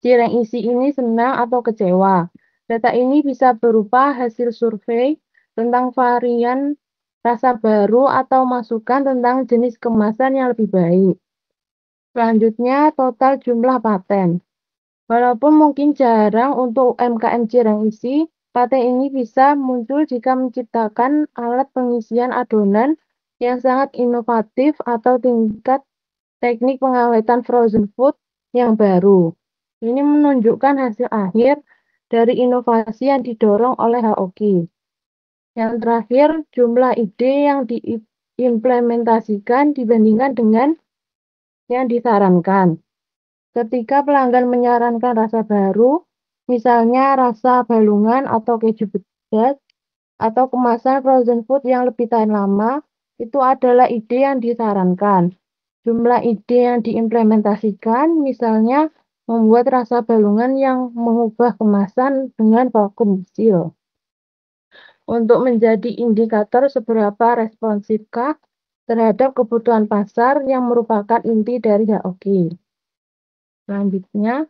S2: cireng isi ini senang atau kecewa. Data ini bisa berupa hasil survei tentang varian rasa baru atau masukan tentang jenis kemasan yang lebih baik. Selanjutnya, total jumlah paten. Walaupun mungkin jarang untuk UMKM cireng isi, Paten ini bisa muncul jika menciptakan alat pengisian adonan yang sangat inovatif atau tingkat teknik pengawetan frozen food yang baru. Ini menunjukkan hasil akhir dari inovasi yang didorong oleh HOK. Yang terakhir, jumlah ide yang diimplementasikan dibandingkan dengan yang disarankan. Ketika pelanggan menyarankan rasa baru, misalnya rasa balungan atau keju pedas, atau kemasan frozen food yang lebih tahan lama, itu adalah ide yang disarankan. Jumlah ide yang diimplementasikan, misalnya membuat rasa balungan yang mengubah kemasan dengan vakum seal. Untuk menjadi indikator seberapa responsifkah terhadap kebutuhan pasar yang merupakan inti dari HOK. Selanjutnya,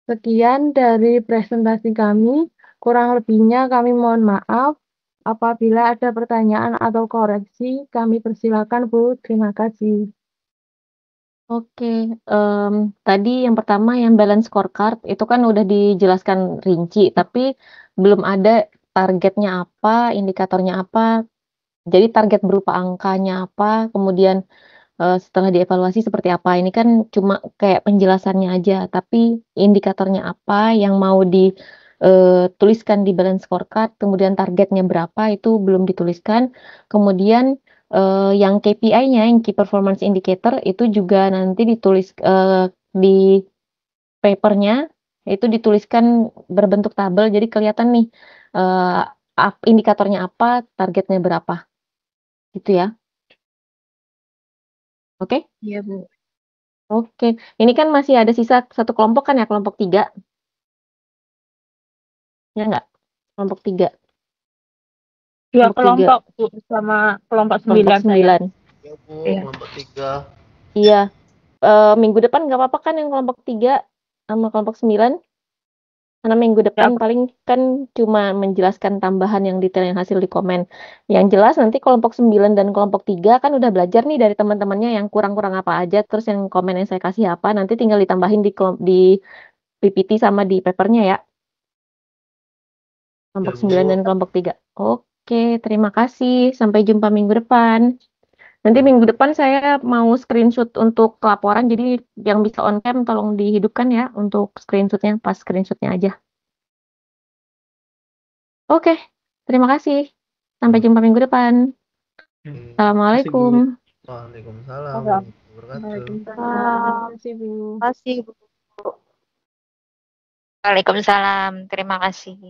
S2: sekian dari presentasi kami. Kurang lebihnya kami mohon maaf. Apabila ada pertanyaan atau koreksi, kami persilakan, Bu. Terima kasih.
S4: Oke, tadi yang pertama yang balance scorecard itu kan udah dijelaskan rinci, tapi belum ada targetnya apa, indikatornya apa. Jadi target berupa angkanya apa, kemudian setelah dievaluasi seperti apa. Ini kan cuma kayak penjelasannya aja, tapi indikatornya apa yang mau dituliskan di balance scorecard, kemudian targetnya berapa itu belum dituliskan. Kemudian yang KPI-nya, yang Key Performance Indicator, itu juga nanti ditulis di papernya, itu dituliskan berbentuk tabel, jadi kelihatan nih indikatornya apa, targetnya berapa, gitu ya. Oke?
S12: Iya, Bu.
S4: Oke, ini kan masih ada sisa satu kelompok kan ya, kelompok 3. Ya enggak? Kelompok 3.
S13: 2
S4: Kelompok 3.
S13: kelompok, Bu, sama kelompok
S4: Kelompok
S13: 9 saya.
S4: 9.
S14: Ya, Bu,
S13: Iya.
S14: kelompok 3.
S4: Iya. Minggu depan nggak apa-apa kan yang kelompok 3 sama kelompok 9? Karena minggu depan paling kan cuma menjelaskan tambahan yang detail yang hasil di komen. Yang jelas nanti kelompok 9 dan kelompok 3 kan udah belajar nih dari teman-temannya yang kurang-kurang apa aja, terus yang komen yang saya kasih apa, nanti tinggal ditambahin di PPT sama di papernya ya. Kelompok 9 dan kelompok 3. Oke, terima kasih. Sampai jumpa minggu depan. Nanti minggu depan saya mau screenshot untuk laporan, jadi yang bisa on cam tolong dihidupkan ya untuk screenshotnya, pas screenshotnya aja. Oke, terima kasih. Sampai jumpa minggu depan. Assalamualaikum.
S14: Waalaikumsalam warahmatullahi wabarakatuh.
S2: Terima kasih, Bu.
S7: Waalaikumsalam. Terima kasih.